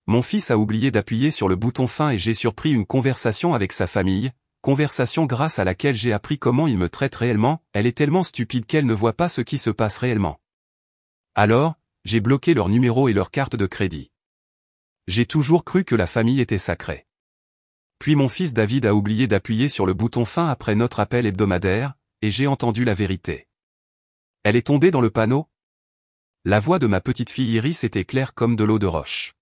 Mon fils a oublié d'appuyer sur le bouton fin et j'ai surpris une conversation avec sa famille, conversation grâce à laquelle j'ai appris comment il me traite réellement. Elle est tellement stupide qu'elle ne voit pas ce qui se passe réellement. Alors, j'ai bloqué leur numéro et leur carte de crédit. J'ai toujours cru que la famille était sacrée. Puis mon fils David a oublié d'appuyer sur le bouton fin après notre appel hebdomadaire, et j'ai entendu la vérité. Elle est tombée dans le panneau. La voix de ma petite fille Iris était claire comme de l'eau de roche.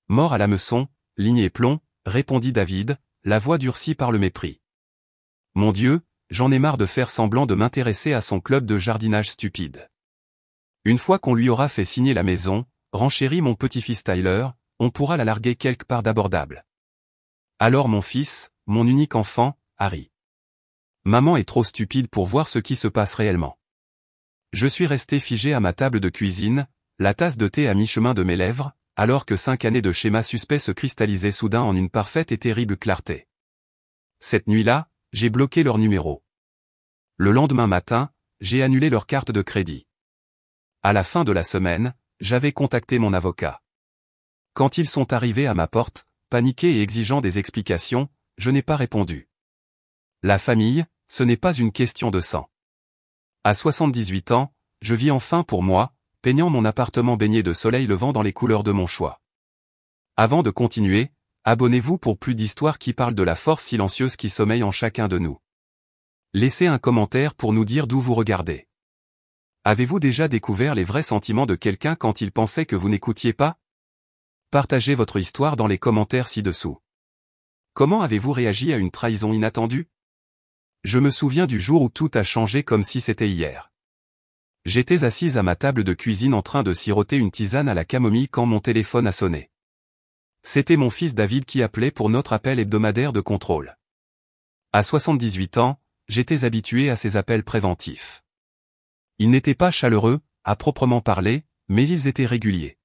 Mort à l'hameçon, ligne et plomb, répondit David, la voix durcie par le mépris. Mon Dieu, j'en ai marre de faire semblant de m'intéresser à son club de jardinage stupide. Une fois qu'on lui aura fait signer la maison, renchérit mon petit-fils Tyler, on pourra la larguer quelque part d'abordable. Alors mon fils, mon unique enfant, Harry. Maman est trop stupide pour voir ce qui se passe réellement. Je suis resté figé à ma table de cuisine, la tasse de thé à mi-chemin de mes lèvres, alors que 5 années de schéma suspect se cristallisaient soudain en une parfaite et terrible clarté. Cette nuit-là, j'ai bloqué leur numéro. Le lendemain matin, j'ai annulé leur carte de crédit. À la fin de la semaine, j'avais contacté mon avocat. Quand ils sont arrivés à ma porte, paniqués et exigeant des explications, je n'ai pas répondu. La famille, ce n'est pas une question de sang. À 78 ans, je vis enfin pour moi, peignant mon appartement baigné de soleil levant dans les couleurs de mon choix. Avant de continuer, abonnez-vous pour plus d'histoires qui parlent de la force silencieuse qui sommeille en chacun de nous. Laissez un commentaire pour nous dire d'où vous regardez. Avez-vous déjà découvert les vrais sentiments de quelqu'un quand il pensait que vous n'écoutiez pas? Partagez votre histoire dans les commentaires ci-dessous. Comment avez-vous réagi à une trahison inattendue? Je me souviens du jour où tout a changé comme si c'était hier. J'étais assise à ma table de cuisine en train de siroter une tisane à la camomille quand mon téléphone a sonné. C'était mon fils David qui appelait pour notre appel hebdomadaire de contrôle. À 78 ans, j'étais habitué à ces appels préventifs. Ils n'étaient pas chaleureux, à proprement parler, mais ils étaient réguliers.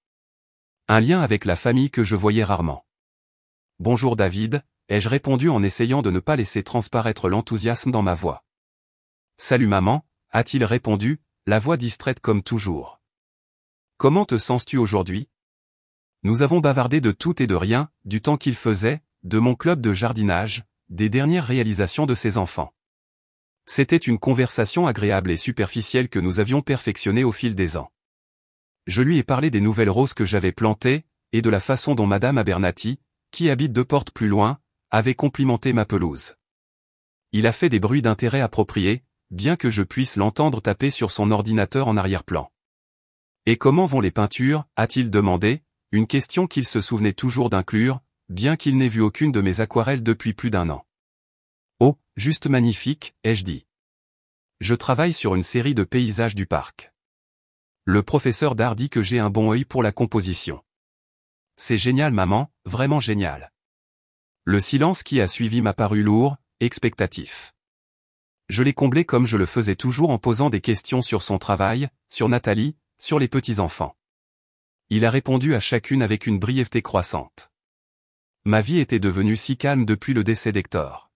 Un lien avec la famille que je voyais rarement. « Bonjour David », ai-je répondu en essayant de ne pas laisser transparaître l'enthousiasme dans ma voix. « Salut maman », a-t-il répondu, la voix distraite comme toujours. « Comment te sens-tu aujourd'hui ?» Nous avons bavardé de tout et de rien, du temps qu'il faisait, de mon club de jardinage, des dernières réalisations de ses enfants. C'était une conversation agréable et superficielle que nous avions perfectionnée au fil des ans. Je lui ai parlé des nouvelles roses que j'avais plantées, et de la façon dont Madame Abernathy, qui habite 2 portes plus loin, avait complimenté ma pelouse. Il a fait des bruits d'intérêt appropriés, bien que je puisse l'entendre taper sur son ordinateur en arrière-plan. « Et comment vont les peintures » a-t-il demandé, une question qu'il se souvenait toujours d'inclure, bien qu'il n'ait vu aucune de mes aquarelles depuis plus d'1 an. « Oh, juste magnifique » ai-je dit. Je travaille sur une série de paysages du parc. Le professeur d'art dit que j'ai un bon œil pour la composition. C'est génial maman, vraiment génial. Le silence qui a suivi m'a paru lourd, expectatif. Je l'ai comblé comme je le faisais toujours en posant des questions sur son travail, sur Nathalie, sur les petits-enfants. Il a répondu à chacune avec une brièveté croissante. Ma vie était devenue si calme depuis le décès d'Hector.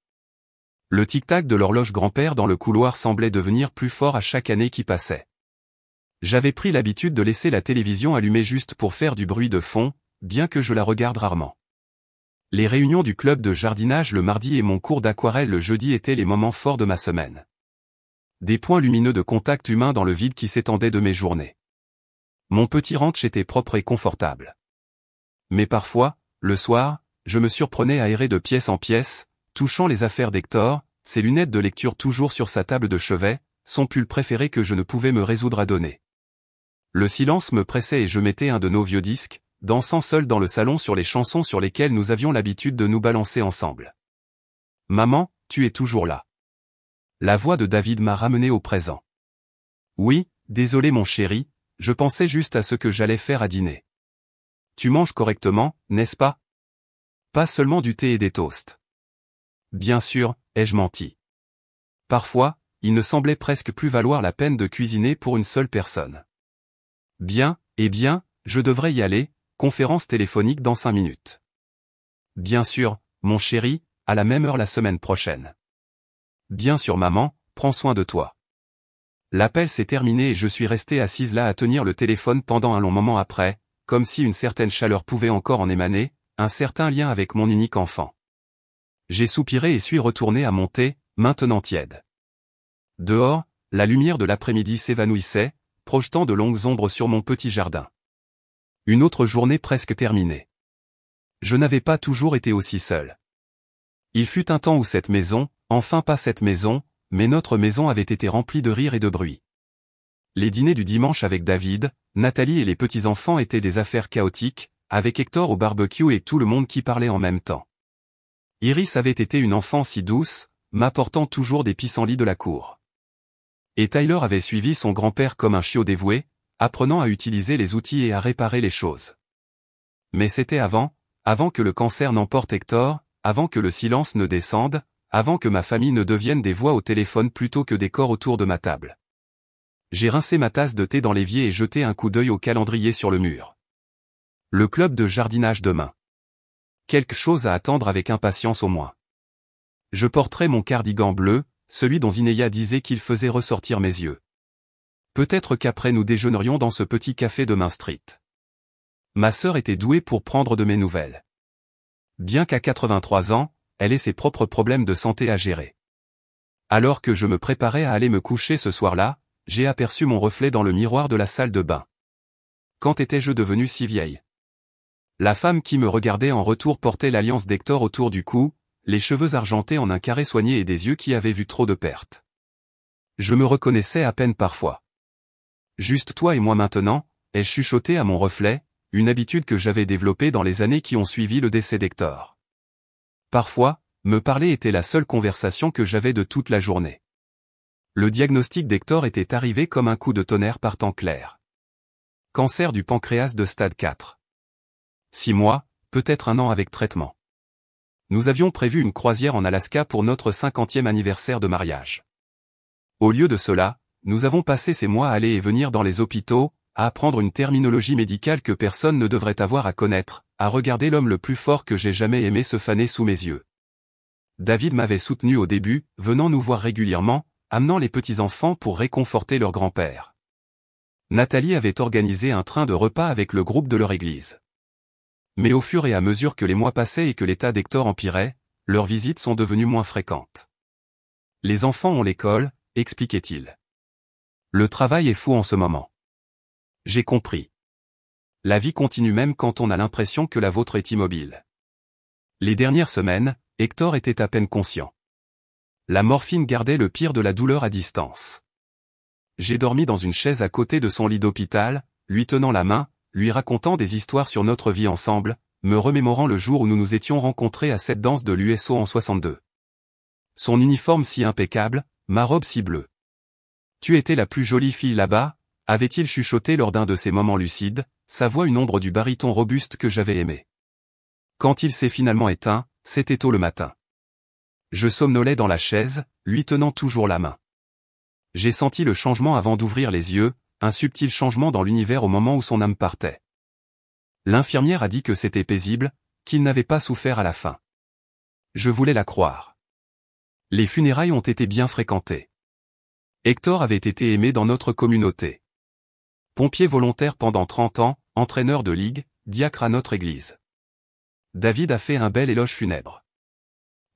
Le tic-tac de l'horloge grand-père dans le couloir semblait devenir plus fort à chaque année qui passait. J'avais pris l'habitude de laisser la télévision allumée juste pour faire du bruit de fond, bien que je la regarde rarement. Les réunions du club de jardinage le mardi et mon cours d'aquarelle le jeudi étaient les moments forts de ma semaine. Des points lumineux de contact humain dans le vide qui s'étendait de mes journées. Mon petit ranch était propre et confortable. Mais parfois, le soir, je me surprenais à errer de pièce en pièce, touchant les affaires d'Hector, ses lunettes de lecture toujours sur sa table de chevet, son pull préféré que je ne pouvais me résoudre à donner. Le silence me pressait et je mettais un de nos vieux disques, dansant seul dans le salon sur les chansons sur lesquelles nous avions l'habitude de nous balancer ensemble. « Maman, tu es toujours là. » La voix de David m'a ramené au présent. « Oui, désolé mon chéri, je pensais juste à ce que j'allais faire à dîner. »« Tu manges correctement, n'est-ce pas ? Pas seulement du thé et des toasts. »« Bien sûr, ai-je menti. Parfois, il ne semblait presque plus valoir la peine de cuisiner pour une seule personne. »« Bien, eh bien, je devrais y aller, conférence téléphonique dans 5 minutes. »« Bien sûr, mon chéri, à la même heure la semaine prochaine. »« Bien sûr maman, prends soin de toi. » L'appel s'est terminé et je suis resté assise là à tenir le téléphone pendant un long moment après, comme si une certaine chaleur pouvait encore en émaner, un certain lien avec mon unique enfant. J'ai soupiré et suis retourné à mon thé, maintenant tiède. Dehors, la lumière de l'après-midi s'évanouissait, projetant de longues ombres sur mon petit jardin. Une autre journée presque terminée. Je n'avais pas toujours été aussi seul. Il fut un temps où cette maison, enfin pas cette maison, mais notre maison avait été remplie de rires et de bruit. Les dîners du dimanche avec David, Nathalie et les petits-enfants étaient des affaires chaotiques, avec Hector au barbecue et tout le monde qui parlait en même temps. Iris avait été une enfant si douce, m'apportant toujours des pissenlits de la cour. Et Tyler avait suivi son grand-père comme un chiot dévoué, apprenant à utiliser les outils et à réparer les choses. Mais c'était avant que le cancer n'emporte Hector, avant que le silence ne descende, avant que ma famille ne devienne des voix au téléphone plutôt que des corps autour de ma table. J'ai rincé ma tasse de thé dans l'évier et jeté un coup d'œil au calendrier sur le mur. Le club de jardinage demain. Quelque chose à attendre avec impatience au moins. Je porterai mon cardigan bleu, celui dont Zineya disait qu'il faisait ressortir mes yeux. Peut-être qu'après nous déjeunerions dans ce petit café de Main Street. Ma sœur était douée pour prendre de mes nouvelles. Bien qu'à 83 ans, elle ait ses propres problèmes de santé à gérer. Alors que je me préparais à aller me coucher ce soir-là, j'ai aperçu mon reflet dans le miroir de la salle de bain. Quand étais-je devenue si vieille? La femme qui me regardait en retour portait l'alliance d'Hector autour du cou, les cheveux argentés en un carré soigné et des yeux qui avaient vu trop de pertes. Je me reconnaissais à peine parfois. Juste toi et moi maintenant, ai-je chuchoté à mon reflet, une habitude que j'avais développée dans les années qui ont suivi le décès d'Hector. Parfois, me parler était la seule conversation que j'avais de toute la journée. Le diagnostic d'Hector était arrivé comme un coup de tonnerre par temps clair. Cancer du pancréas de stade 4. 6 mois, peut-être un an avec traitement. Nous avions prévu une croisière en Alaska pour notre 50e anniversaire de mariage. Au lieu de cela, nous avons passé ces mois à aller et venir dans les hôpitaux, à apprendre une terminologie médicale que personne ne devrait avoir à connaître, à regarder l'homme le plus fort que j'ai jamais aimé se faner sous mes yeux. David m'avait soutenu au début, venant nous voir régulièrement, amenant les petits-enfants pour réconforter leur grand-père. Nathalie avait organisé un train de repas avec le groupe de leur église. Mais au fur et à mesure que les mois passaient et que l'état d'Hector empirait, leurs visites sont devenues moins fréquentes. Les enfants ont l'école, expliquait-il. Le travail est fou en ce moment. J'ai compris. La vie continue même quand on a l'impression que la vôtre est immobile. Les dernières semaines, Hector était à peine conscient. La morphine gardait le pire de la douleur à distance. J'ai dormi dans une chaise à côté de son lit d'hôpital, lui tenant la main, lui racontant des histoires sur notre vie ensemble, me remémorant le jour où nous nous étions rencontrés à cette danse de l'USO en 62. Son uniforme si impeccable, ma robe si bleue. Tu étais la plus jolie fille là-bas, avait-il chuchoté lors d'un de ces moments lucides, sa voix une ombre du baryton robuste que j'avais aimé. Quand il s'est finalement éteint, c'était tôt le matin. Je somnolais dans la chaise, lui tenant toujours la main. J'ai senti le changement avant d'ouvrir les yeux, un subtil changement dans l'univers au moment où son âme partait. L'infirmière a dit que c'était paisible, qu'il n'avait pas souffert à la fin. Je voulais la croire. Les funérailles ont été bien fréquentées. Hector avait été aimé dans notre communauté. Pompier volontaire pendant 30 ans, entraîneur de ligue, diacre à notre église. David a fait un bel éloge funèbre.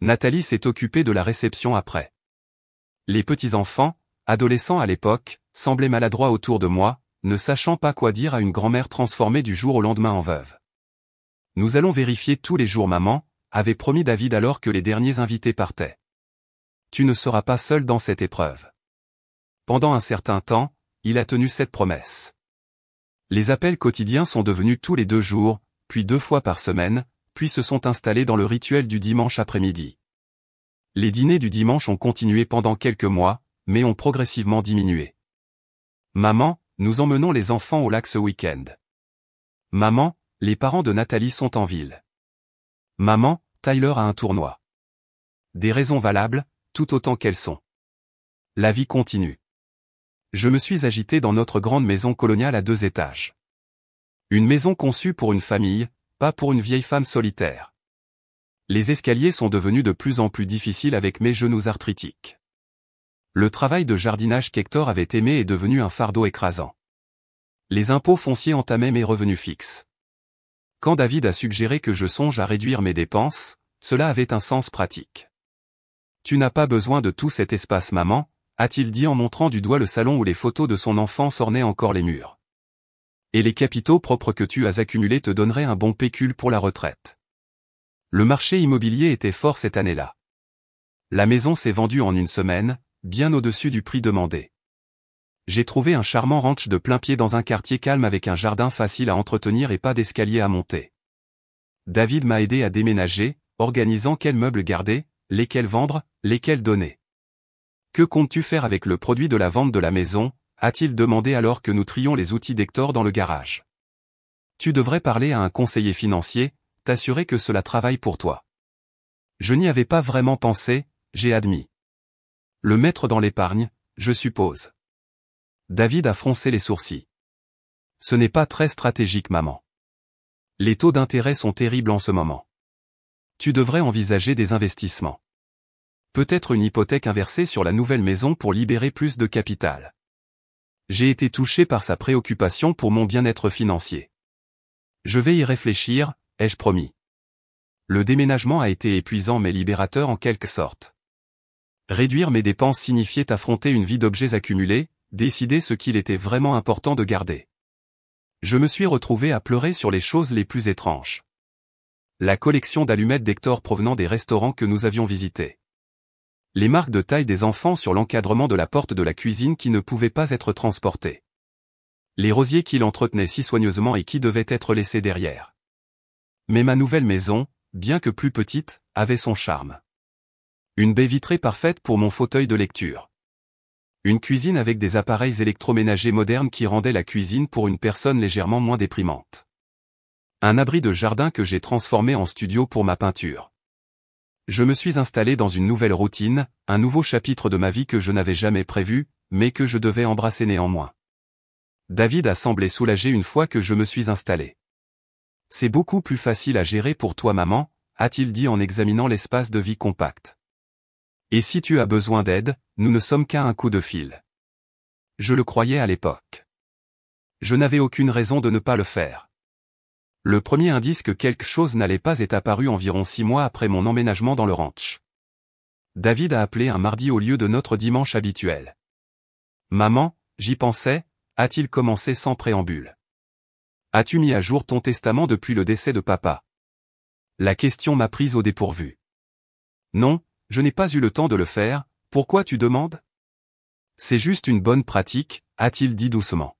Nathalie s'est occupée de la réception après. Les petits-enfants, adolescents à l'époque, semblaient maladroits autour de moi, ne sachant pas quoi dire à une grand-mère transformée du jour au lendemain en veuve. Nous allons vérifier tous les jours maman, avait promis David alors que les derniers invités partaient. Tu ne seras pas seul dans cette épreuve. Pendant un certain temps, il a tenu cette promesse. Les appels quotidiens sont devenus tous les 2 jours, puis 2 fois par semaine, puis se sont installés dans le rituel du dimanche après-midi. Les dîners du dimanche ont continué pendant quelques mois, mais ont progressivement diminué. Maman, nous emmenons les enfants au lac ce week-end. Maman, les parents de Nathalie sont en ville. Maman, Tyler a un tournoi. Des raisons valables, tout autant qu'elles sont. La vie continue. Je me suis agité dans notre grande maison coloniale à 2 étages. Une maison conçue pour une famille, pas pour une vieille femme solitaire. Les escaliers sont devenus de plus en plus difficiles avec mes genoux arthritiques. Le travail de jardinage qu'Hector avait aimé est devenu un fardeau écrasant. Les impôts fonciers entamaient mes revenus fixes. Quand David a suggéré que je songe à réduire mes dépenses, cela avait un sens pratique. Tu n'as pas besoin de tout cet espace, maman, a-t-il dit en montrant du doigt le salon où les photos de son enfance ornaient encore les murs. Et les capitaux propres que tu as accumulés te donneraient un bon pécule pour la retraite. Le marché immobilier était fort cette année-là. La maison s'est vendue en une semaine, bien au-dessus du prix demandé. J'ai trouvé un charmant ranch de plein pied dans un quartier calme avec un jardin facile à entretenir et pas d'escalier à monter. David m'a aidé à déménager, organisant quels meubles garder, lesquels vendre, lesquels donner. Que comptes-tu faire avec le produit de la vente de la maison, a-t-il demandé alors que nous trions les outils d'Hector dans le garage. Tu devrais parler à un conseiller financier, t'assurer que cela travaille pour toi. Je n'y avais pas vraiment pensé, j'ai admis. Le mettre dans l'épargne, je suppose. David a froncé les sourcils. Ce n'est pas très stratégique, maman. Les taux d'intérêt sont terribles en ce moment. Tu devrais envisager des investissements. Peut-être une hypothèque inversée sur la nouvelle maison pour libérer plus de capital. J'ai été touché par sa préoccupation pour mon bien-être financier. Je vais y réfléchir, ai-je promis. Le déménagement a été épuisant mais libérateur en quelque sorte. Réduire mes dépenses signifiait affronter une vie d'objets accumulés, décider ce qu'il était vraiment important de garder. Je me suis retrouvé à pleurer sur les choses les plus étranges. La collection d'allumettes d'Hector provenant des restaurants que nous avions visités. Les marques de taille des enfants sur l'encadrement de la porte de la cuisine qui ne pouvaient pas être transportées. Les rosiers qu'il entretenait si soigneusement et qui devaient être laissés derrière. Mais ma nouvelle maison, bien que plus petite, avait son charme. Une baie vitrée parfaite pour mon fauteuil de lecture. Une cuisine avec des appareils électroménagers modernes qui rendaient la cuisine pour une personne légèrement moins déprimante. Un abri de jardin que j'ai transformé en studio pour ma peinture. Je me suis installé dans une nouvelle routine, un nouveau chapitre de ma vie que je n'avais jamais prévu, mais que je devais embrasser néanmoins. David a semblé soulagé une fois que je me suis installé. C'est beaucoup plus facile à gérer pour toi, maman, a-t-il dit en examinant l'espace de vie compact. Et si tu as besoin d'aide, nous ne sommes qu'à un coup de fil. Je le croyais à l'époque. Je n'avais aucune raison de ne pas le faire. Le premier indice que quelque chose n'allait pas est apparu environ 6 mois après mon emménagement dans le ranch. David a appelé un mardi au lieu de notre dimanche habituel. Maman, j'y pensais, a-t-il commencé sans préambule. As-tu mis à jour ton testament depuis le décès de papa? La question m'a prise au dépourvu. Non, je n'ai pas eu le temps de le faire, pourquoi tu demandes? C'est juste une bonne pratique, a-t-il dit doucement.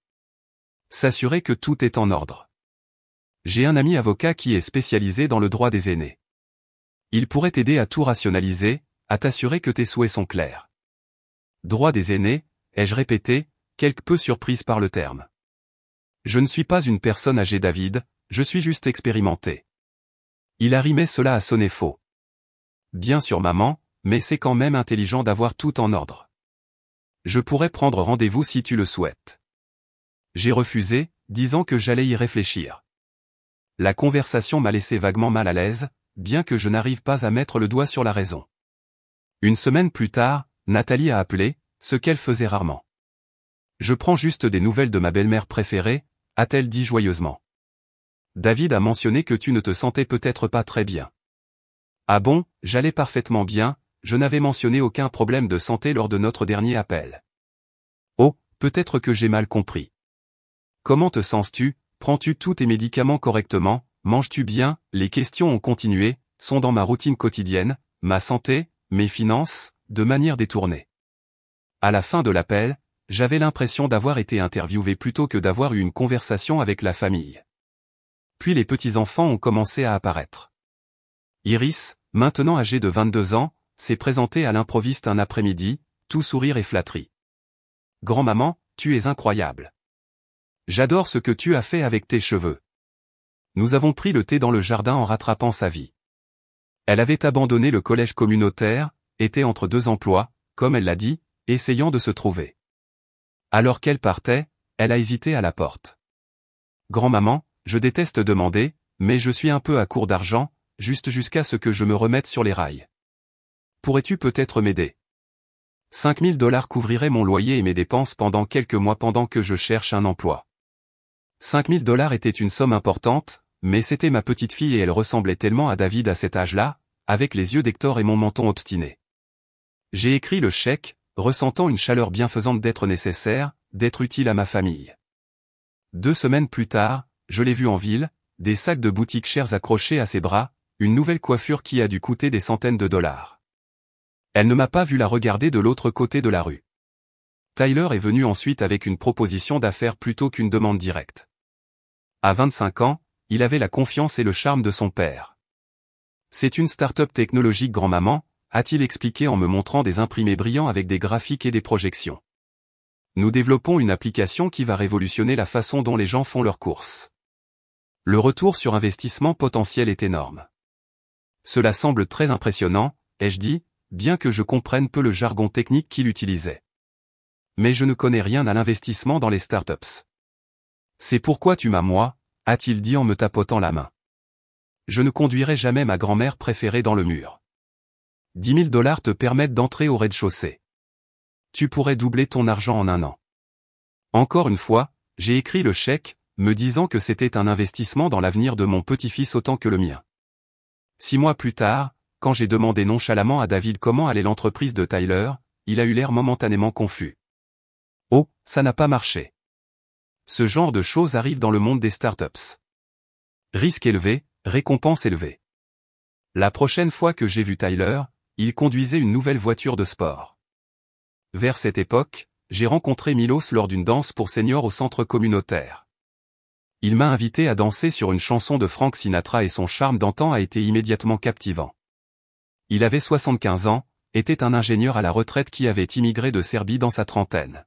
S'assurer que tout est en ordre. J'ai un ami avocat qui est spécialisé dans le droit des aînés. Il pourrait t'aider à tout rationaliser, à t'assurer que tes souhaits sont clairs. Droit des aînés, ai-je répété, quelque peu surprise par le terme. Je ne suis pas une personne âgée, David, je suis juste expérimenté. Il arrimait cela à sonner faux. Bien sûr, maman, mais c'est quand même intelligent d'avoir tout en ordre. Je pourrais prendre rendez-vous si tu le souhaites. J'ai refusé, disant que j'allais y réfléchir. La conversation m'a laissé vaguement mal à l'aise, bien que je n'arrive pas à mettre le doigt sur la raison. Une semaine plus tard, Nathalie a appelé, ce qu'elle faisait rarement. Je prends juste des nouvelles de ma belle-mère préférée, a-t-elle dit joyeusement. David a mentionné que tu ne te sentais peut-être pas très bien. Ah bon, j'allais parfaitement bien, je n'avais mentionné aucun problème de santé lors de notre dernier appel. Oh, peut-être que j'ai mal compris. Comment te sens-tu, prends-tu tous tes médicaments correctement, manges-tu bien? Les questions ont continué, sont dans ma routine quotidienne, ma santé, mes finances, de manière détournée. À la fin de l'appel, j'avais l'impression d'avoir été interviewé plutôt que d'avoir eu une conversation avec la famille. Puis les petits-enfants ont commencé à apparaître. Iris, maintenant âgée de 22 ans, s'est présentée à l'improviste un après-midi, tout sourire et flatterie. Grand-maman, tu es incroyable. J'adore ce que tu as fait avec tes cheveux. Nous avons pris le thé dans le jardin en rattrapant sa vie. Elle avait abandonné le collège communautaire, était entre 2 emplois, comme elle l'a dit, essayant de se trouver. Alors qu'elle partait, elle a hésité à la porte. Grand-maman, je déteste demander, mais je suis un peu à court d'argent, juste jusqu'à ce que je me remette sur les rails. Pourrais-tu peut-être m'aider? 5 000 $ couvriraient mon loyer et mes dépenses pendant quelques mois pendant que je cherche un emploi. $5000 était une somme importante, mais c'était ma petite fille et elle ressemblait tellement à David à cet âge-là, avec les yeux d'Hector et mon menton obstiné. J'ai écrit le chèque, ressentant une chaleur bienfaisante d'être nécessaire, d'être utile à ma famille. 2 semaines plus tard, je l'ai vue en ville, des sacs de boutique chers accrochés à ses bras, une nouvelle coiffure qui a dû coûter des centaines de dollars. Elle ne m'a pas vu la regarder de l'autre côté de la rue. Tyler est venu ensuite avec une proposition d'affaires plutôt qu'une demande directe. À 25 ans, il avait la confiance et le charme de son père. C'est une start-up technologique grand-maman, a-t-il expliqué en me montrant des imprimés brillants avec des graphiques et des projections. Nous développons une application qui va révolutionner la façon dont les gens font leurs courses. Le retour sur investissement potentiel est énorme. Cela semble très impressionnant, ai-je dit, bien que je comprenne peu le jargon technique qu'il utilisait. Mais je ne connais rien à l'investissement dans les startups. C'est pourquoi tu m'as moi, a-t-il dit en me tapotant la main. Je ne conduirai jamais ma grand-mère préférée dans le mur. $10 000 te permettent d'entrer au rez-de-chaussée. Tu pourrais doubler ton argent en un an. Encore une fois, j'ai écrit le chèque, me disant que c'était un investissement dans l'avenir de mon petit-fils autant que le mien. 6 mois plus tard, quand j'ai demandé nonchalamment à David comment allait l'entreprise de Tyler, il a eu l'air momentanément confus. Oh, ça n'a pas marché. Ce genre de choses arrive dans le monde des startups. Risque élevé, récompense élevée. La prochaine fois que j'ai vu Tyler, il conduisait une nouvelle voiture de sport. Vers cette époque, j'ai rencontré Milos lors d'une danse pour seniors au centre communautaire. Il m'a invité à danser sur une chanson de Frank Sinatra et son charme d'antan a été immédiatement captivant. Il avait 75 ans, était un ingénieur à la retraite qui avait immigré de Serbie dans sa trentaine.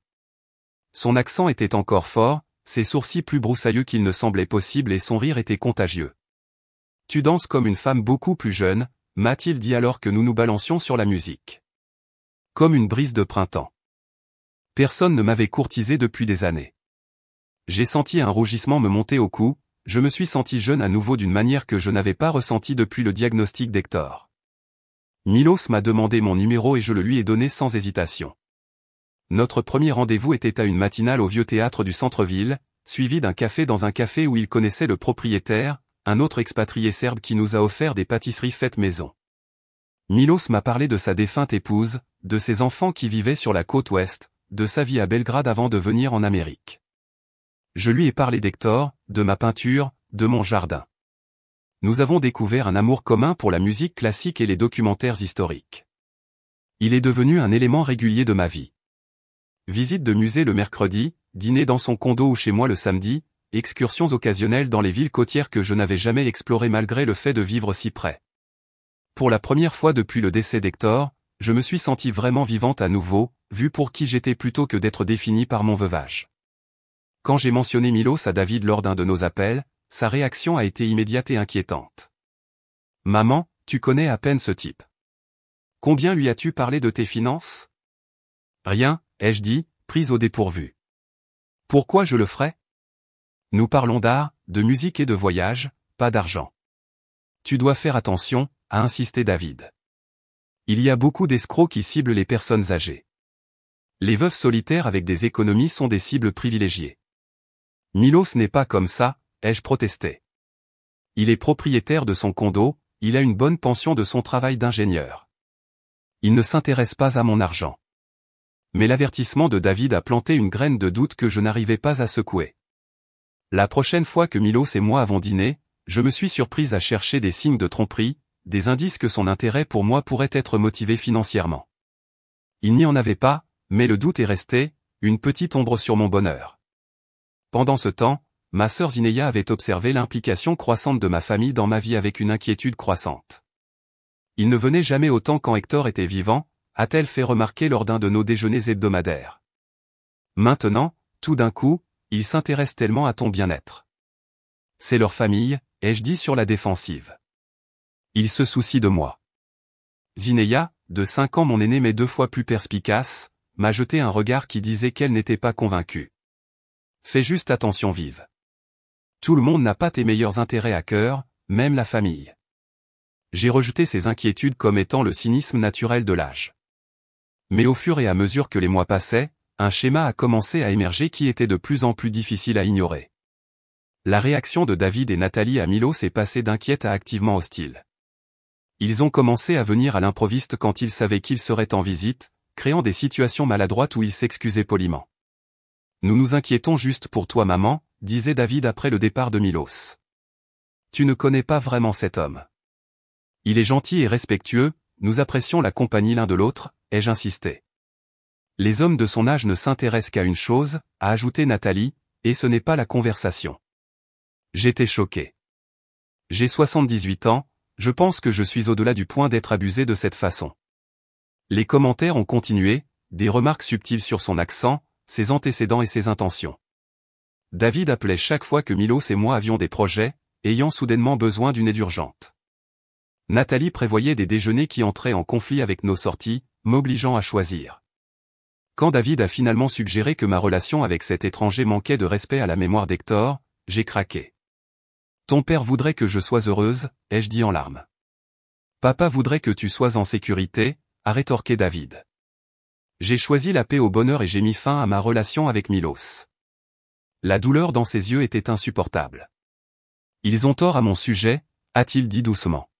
Son accent était encore fort, ses sourcils plus broussailleux qu'il ne semblait possible et son rire était contagieux. « Tu danses comme une femme beaucoup plus jeune », m'a-t-il dit alors que nous nous balancions sur la musique. Comme une brise de printemps. Personne ne m'avait courtisé depuis des années. J'ai senti un rougissement me monter au cou, je me suis senti jeune à nouveau d'une manière que je n'avais pas ressentie depuis le diagnostic d'Hector. Milos m'a demandé mon numéro et je le lui ai donné sans hésitation. Notre premier rendez-vous était à une matinale au vieux théâtre du centre-ville, suivi d'un café dans un café où il connaissait le propriétaire, un autre expatrié serbe qui nous a offert des pâtisseries faites maison. Milos m'a parlé de sa défunte épouse, de ses enfants qui vivaient sur la côte ouest, de sa vie à Belgrade avant de venir en Amérique. Je lui ai parlé d'Hector, de ma peinture, de mon jardin. Nous avons découvert un amour commun pour la musique classique et les documentaires historiques. Il est devenu un élément régulier de ma vie. Visite de musée le mercredi, dîner dans son condo ou chez moi le samedi, excursions occasionnelles dans les villes côtières que je n'avais jamais explorées malgré le fait de vivre si près. Pour la première fois depuis le décès d'Hector, je me suis senti vraiment vivante à nouveau, vue pour qui j'étais plutôt que d'être définie par mon veuvage. Quand j'ai mentionné Milos à David lors d'un de nos appels, sa réaction a été immédiate et inquiétante. « Maman, tu connais à peine ce type. Combien lui as-tu parlé de tes finances ? » « Rien, ai-je dit, prise au dépourvu. »« Pourquoi je le ferais ? Nous parlons d'art, de musique et de voyage, pas d'argent. »« Tu dois faire attention, » a insisté David. Il y a beaucoup d'escrocs qui ciblent les personnes âgées. Les veuves solitaires avec des économies sont des cibles privilégiées. Milos n'est pas comme ça, ai-je protesté. Il est propriétaire de son condo, il a une bonne pension de son travail d'ingénieur. Il ne s'intéresse pas à mon argent. Mais l'avertissement de David a planté une graine de doute que je n'arrivais pas à secouer. La prochaine fois que Milos et moi avons dîné, je me suis surprise à chercher des signes de tromperie, des indices que son intérêt pour moi pourrait être motivé financièrement. Il n'y en avait pas, mais le doute est resté, une petite ombre sur mon bonheur. Pendant ce temps, ma sœur Zineya avait observé l'implication croissante de ma famille dans ma vie avec une inquiétude croissante. Il ne venait jamais autant quand Hector était vivant, a-t-elle fait remarquer lors d'un de nos déjeuners hebdomadaires. Maintenant, tout d'un coup, ils s'intéressent tellement à ton bien-être. C'est leur famille, ai-je dit sur la défensive. Ils se soucient de moi. Zineya, de 5 ans mon aînée mais 2 fois plus perspicace, m'a jeté un regard qui disait qu'elle n'était pas convaincue. Fais juste attention vive. Tout le monde n'a pas tes meilleurs intérêts à cœur, même la famille. J'ai rejeté ces inquiétudes comme étant le cynisme naturel de l'âge. Mais au fur et à mesure que les mois passaient, un schéma a commencé à émerger qui était de plus en plus difficile à ignorer. La réaction de David et Nathalie à Milos est passée d'inquiète à activement hostile. Ils ont commencé à venir à l'improviste quand ils savaient qu'il serait en visite, créant des situations maladroites où ils s'excusaient poliment. Nous nous inquiétons juste pour toi maman, disait David après le départ de Milos. Tu ne connais pas vraiment cet homme. Il est gentil et respectueux, nous apprécions la compagnie l'un de l'autre, ai-je insisté. Les hommes de son âge ne s'intéressent qu'à une chose, a ajouté Nathalie, et ce n'est pas la conversation. J'étais choqué. J'ai 78 ans, je pense que je suis au-delà du point d'être abusé de cette façon. Les commentaires ont continué, des remarques subtiles sur son accent, ses antécédents et ses intentions. David appelait chaque fois que Milos et moi avions des projets, ayant soudainement besoin d'une aide urgente. Nathalie prévoyait des déjeuners qui entraient en conflit avec nos sorties, m'obligeant à choisir. Quand David a finalement suggéré que ma relation avec cet étranger manquait de respect à la mémoire d'Hector, j'ai craqué. Ton père voudrait que je sois heureuse, ai-je dit en larmes. Papa voudrait que tu sois en sécurité, a rétorqué David. J'ai choisi la paix au bonheur et j'ai mis fin à ma relation avec Milos. La douleur dans ses yeux était insupportable. Ils ont tort à mon sujet, a-t-il dit doucement.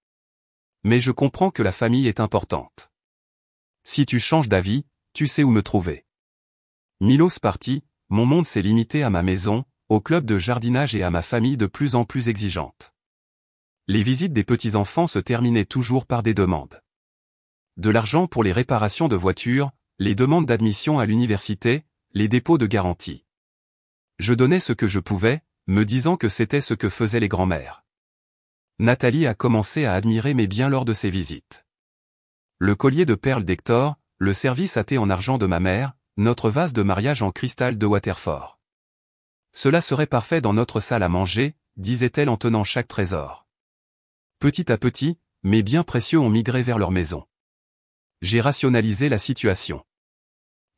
Mais je comprends que la famille est importante. Si tu changes d'avis, tu sais où me trouver. Milos parti, mon monde s'est limité à ma maison, au club de jardinage et à ma famille de plus en plus exigeante. Les visites des petits-enfants se terminaient toujours par des demandes. De l'argent pour les réparations de voitures, les demandes d'admission à l'université, les dépôts de garantie. Je donnais ce que je pouvais, me disant que c'était ce que faisaient les grands-mères. Nathalie a commencé à admirer mes biens lors de ses visites. Le collier de perles d'Hector, le service à thé en argent de ma mère, notre vase de mariage en cristal de Waterford. Cela serait parfait dans notre salle à manger, disait-elle en tenant chaque trésor. Petit à petit, mes biens précieux ont migré vers leur maison. J'ai rationalisé la situation.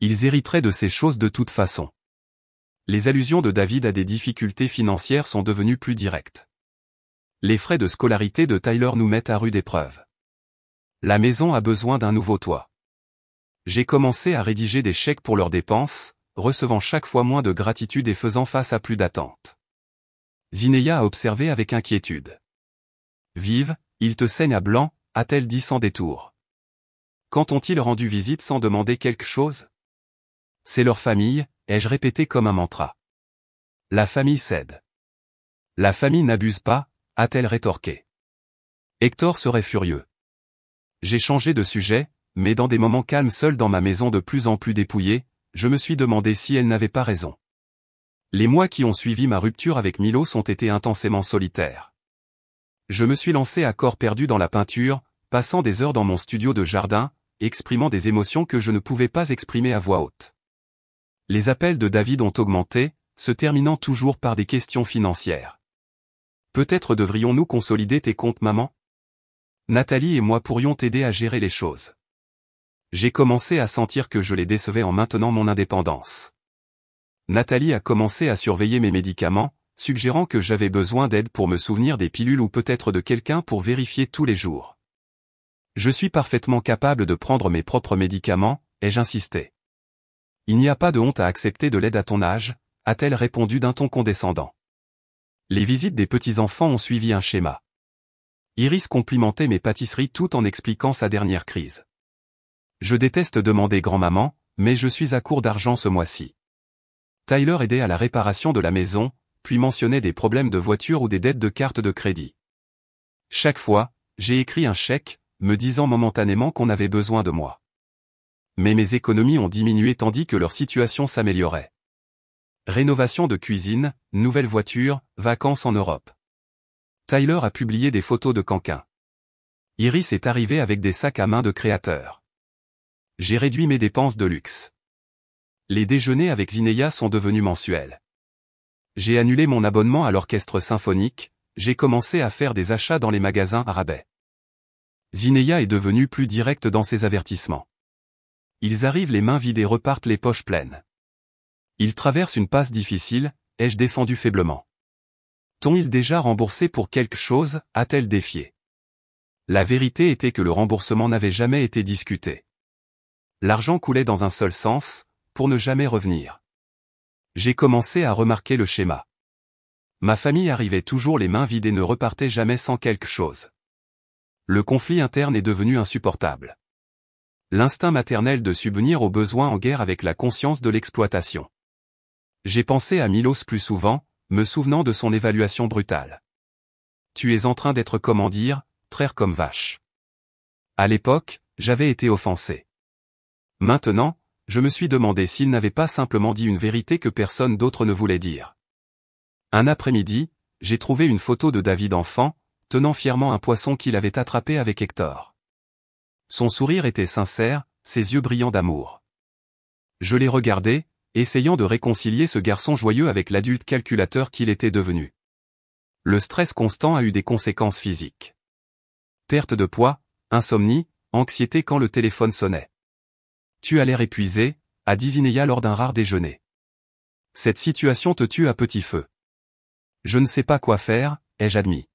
Ils hériteraient de ces choses de toute façon. Les allusions de David à des difficultés financières sont devenues plus directes. Les frais de scolarité de Tyler nous mettent à rude épreuve. La maison a besoin d'un nouveau toit. J'ai commencé à rédiger des chèques pour leurs dépenses, recevant chaque fois moins de gratitude et faisant face à plus d'attentes. Zinea a observé avec inquiétude. Vive, il te saigne à blanc, a-t-elle dit sans détour. Quand ont-ils rendu visite sans demander quelque chose? C'est leur famille, ai-je répété comme un mantra. La famille cède. La famille n'abuse pas, a-t-elle rétorqué. Hector serait furieux. J'ai changé de sujet, mais dans des moments calmes seul dans ma maison de plus en plus dépouillée, je me suis demandé si elle n'avait pas raison. Les mois qui ont suivi ma rupture avec Milos ont été intensément solitaires. Je me suis lancé à corps perdu dans la peinture, passant des heures dans mon studio de jardin, exprimant des émotions que je ne pouvais pas exprimer à voix haute. Les appels de David ont augmenté, se terminant toujours par des questions financières. Peut-être devrions-nous consolider tes comptes maman? Nathalie et moi pourrions t'aider à gérer les choses. J'ai commencé à sentir que je les décevais en maintenant mon indépendance. Nathalie a commencé à surveiller mes médicaments, suggérant que j'avais besoin d'aide pour me souvenir des pilules ou peut-être de quelqu'un pour vérifier tous les jours. Je suis parfaitement capable de prendre mes propres médicaments, ai-je insisté. Il n'y a pas de honte à accepter de l'aide à ton âge, a-t-elle répondu d'un ton condescendant. Les visites des petits-enfants ont suivi un schéma. Iris complimentait mes pâtisseries tout en expliquant sa dernière crise. Je déteste demander grand-maman, mais je suis à court d'argent ce mois-ci. Tyler aidait à la réparation de la maison, puis mentionnait des problèmes de voiture ou des dettes de carte de crédit. Chaque fois, j'ai écrit un chèque, me disant momentanément qu'on avait besoin de moi. Mais mes économies ont diminué tandis que leur situation s'améliorait. Rénovation de cuisine, nouvelle voiture, vacances en Europe. Tyler a publié des photos de cancans. Iris est arrivée avec des sacs à main de créateurs. J'ai réduit mes dépenses de luxe. Les déjeuners avec Zinea sont devenus mensuels. J'ai annulé mon abonnement à l'orchestre symphonique, j'ai commencé à faire des achats dans les magasins à rabais. Zinea est devenue plus directe dans ses avertissements. Ils arrivent les mains vides et repartent les poches pleines. Ils traversent une passe difficile, ai-je défendu faiblement. T'ont-ils déjà remboursé pour quelque chose, a-t-elle défié. La vérité était que le remboursement n'avait jamais été discuté. L'argent coulait dans un seul sens, pour ne jamais revenir. J'ai commencé à remarquer le schéma. Ma famille arrivait toujours les mains vides et ne repartait jamais sans quelque chose. Le conflit interne est devenu insupportable. L'instinct maternel de subvenir aux besoins en guerre avec la conscience de l'exploitation. J'ai pensé à Milos plus souvent, me souvenant de son évaluation brutale. Tu es en train d'être comment dire, traire comme vache. À l'époque, j'avais été offensé. Maintenant, je me suis demandé s'il n'avait pas simplement dit une vérité que personne d'autre ne voulait dire. Un après-midi, j'ai trouvé une photo de David enfant, tenant fièrement un poisson qu'il avait attrapé avec Hector. Son sourire était sincère, ses yeux brillants d'amour. Je l'ai regardé, essayant de réconcilier ce garçon joyeux avec l'adulte calculateur qu'il était devenu. Le stress constant a eu des conséquences physiques. Perte de poids, insomnie, anxiété quand le téléphone sonnait. Tu as l'air épuisé, a dit Zineya lors d'un rare déjeuner. Cette situation te tue à petit feu. Je ne sais pas quoi faire, ai-je admis.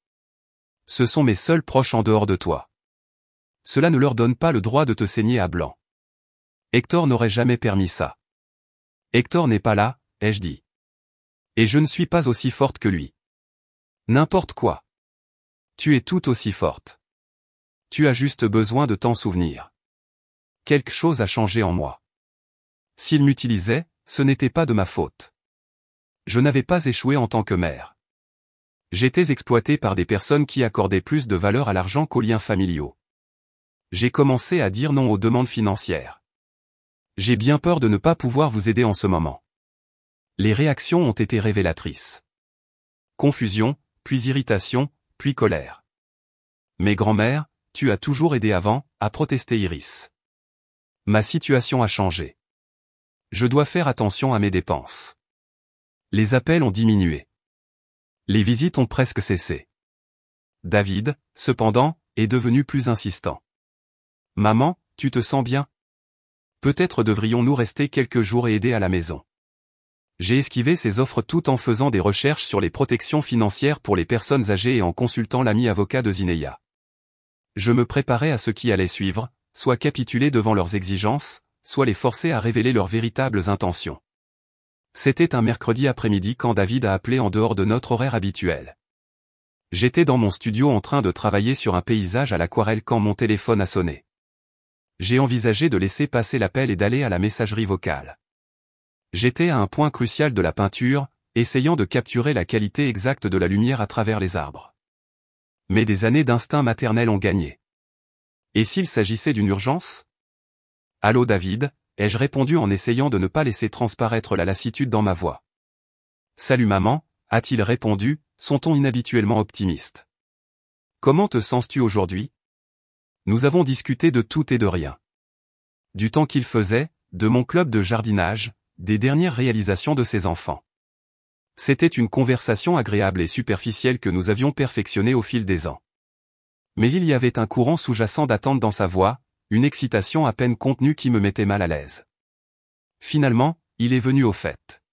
Ce sont mes seuls proches en dehors de toi. Cela ne leur donne pas le droit de te saigner à blanc. Hector n'aurait jamais permis ça. Hector n'est pas là, ai-je dit. Et je ne suis pas aussi forte que lui. N'importe quoi. Tu es tout aussi forte. Tu as juste besoin de t'en souvenir. Quelque chose a changé en moi. S'il m'utilisait, ce n'était pas de ma faute. Je n'avais pas échoué en tant que mère. J'étais exploité par des personnes qui accordaient plus de valeur à l'argent qu'aux liens familiaux. J'ai commencé à dire non aux demandes financières. J'ai bien peur de ne pas pouvoir vous aider en ce moment. Les réactions ont été révélatrices. Confusion, puis irritation, puis colère. Mais grand-mère, tu as toujours aidé avant, a protesté Iris. Ma situation a changé. Je dois faire attention à mes dépenses. Les appels ont diminué. Les visites ont presque cessé. David, cependant, est devenu plus insistant. Maman, tu te sens bien? Peut-être devrions-nous rester quelques jours et aider à la maison. J'ai esquivé ces offres tout en faisant des recherches sur les protections financières pour les personnes âgées et en consultant l'ami avocat de Zineya. Je me préparais à ce qui allait suivre, soit capituler devant leurs exigences, soit les forcer à révéler leurs véritables intentions. C'était un mercredi après-midi quand David a appelé en dehors de notre horaire habituel. J'étais dans mon studio en train de travailler sur un paysage à l'aquarelle quand mon téléphone a sonné. J'ai envisagé de laisser passer l'appel et d'aller à la messagerie vocale. J'étais à un point crucial de la peinture, essayant de capturer la qualité exacte de la lumière à travers les arbres. Mais des années d'instinct maternel ont gagné. Et s'il s'agissait d'une urgence? Allô David, ai-je répondu en essayant de ne pas laisser transparaître la lassitude dans ma voix. Salut maman, a-t-il répondu, son ton inhabituellement optimiste. Comment te sens-tu aujourd'hui? Nous avons discuté de tout et de rien. Du temps qu'il faisait, de mon club de jardinage, des dernières réalisations de ses enfants. C'était une conversation agréable et superficielle que nous avions perfectionnée au fil des ans. Mais il y avait un courant sous-jacent d'attente dans sa voix, une excitation à peine contenue qui me mettait mal à l'aise. Finalement, il est venu au fait.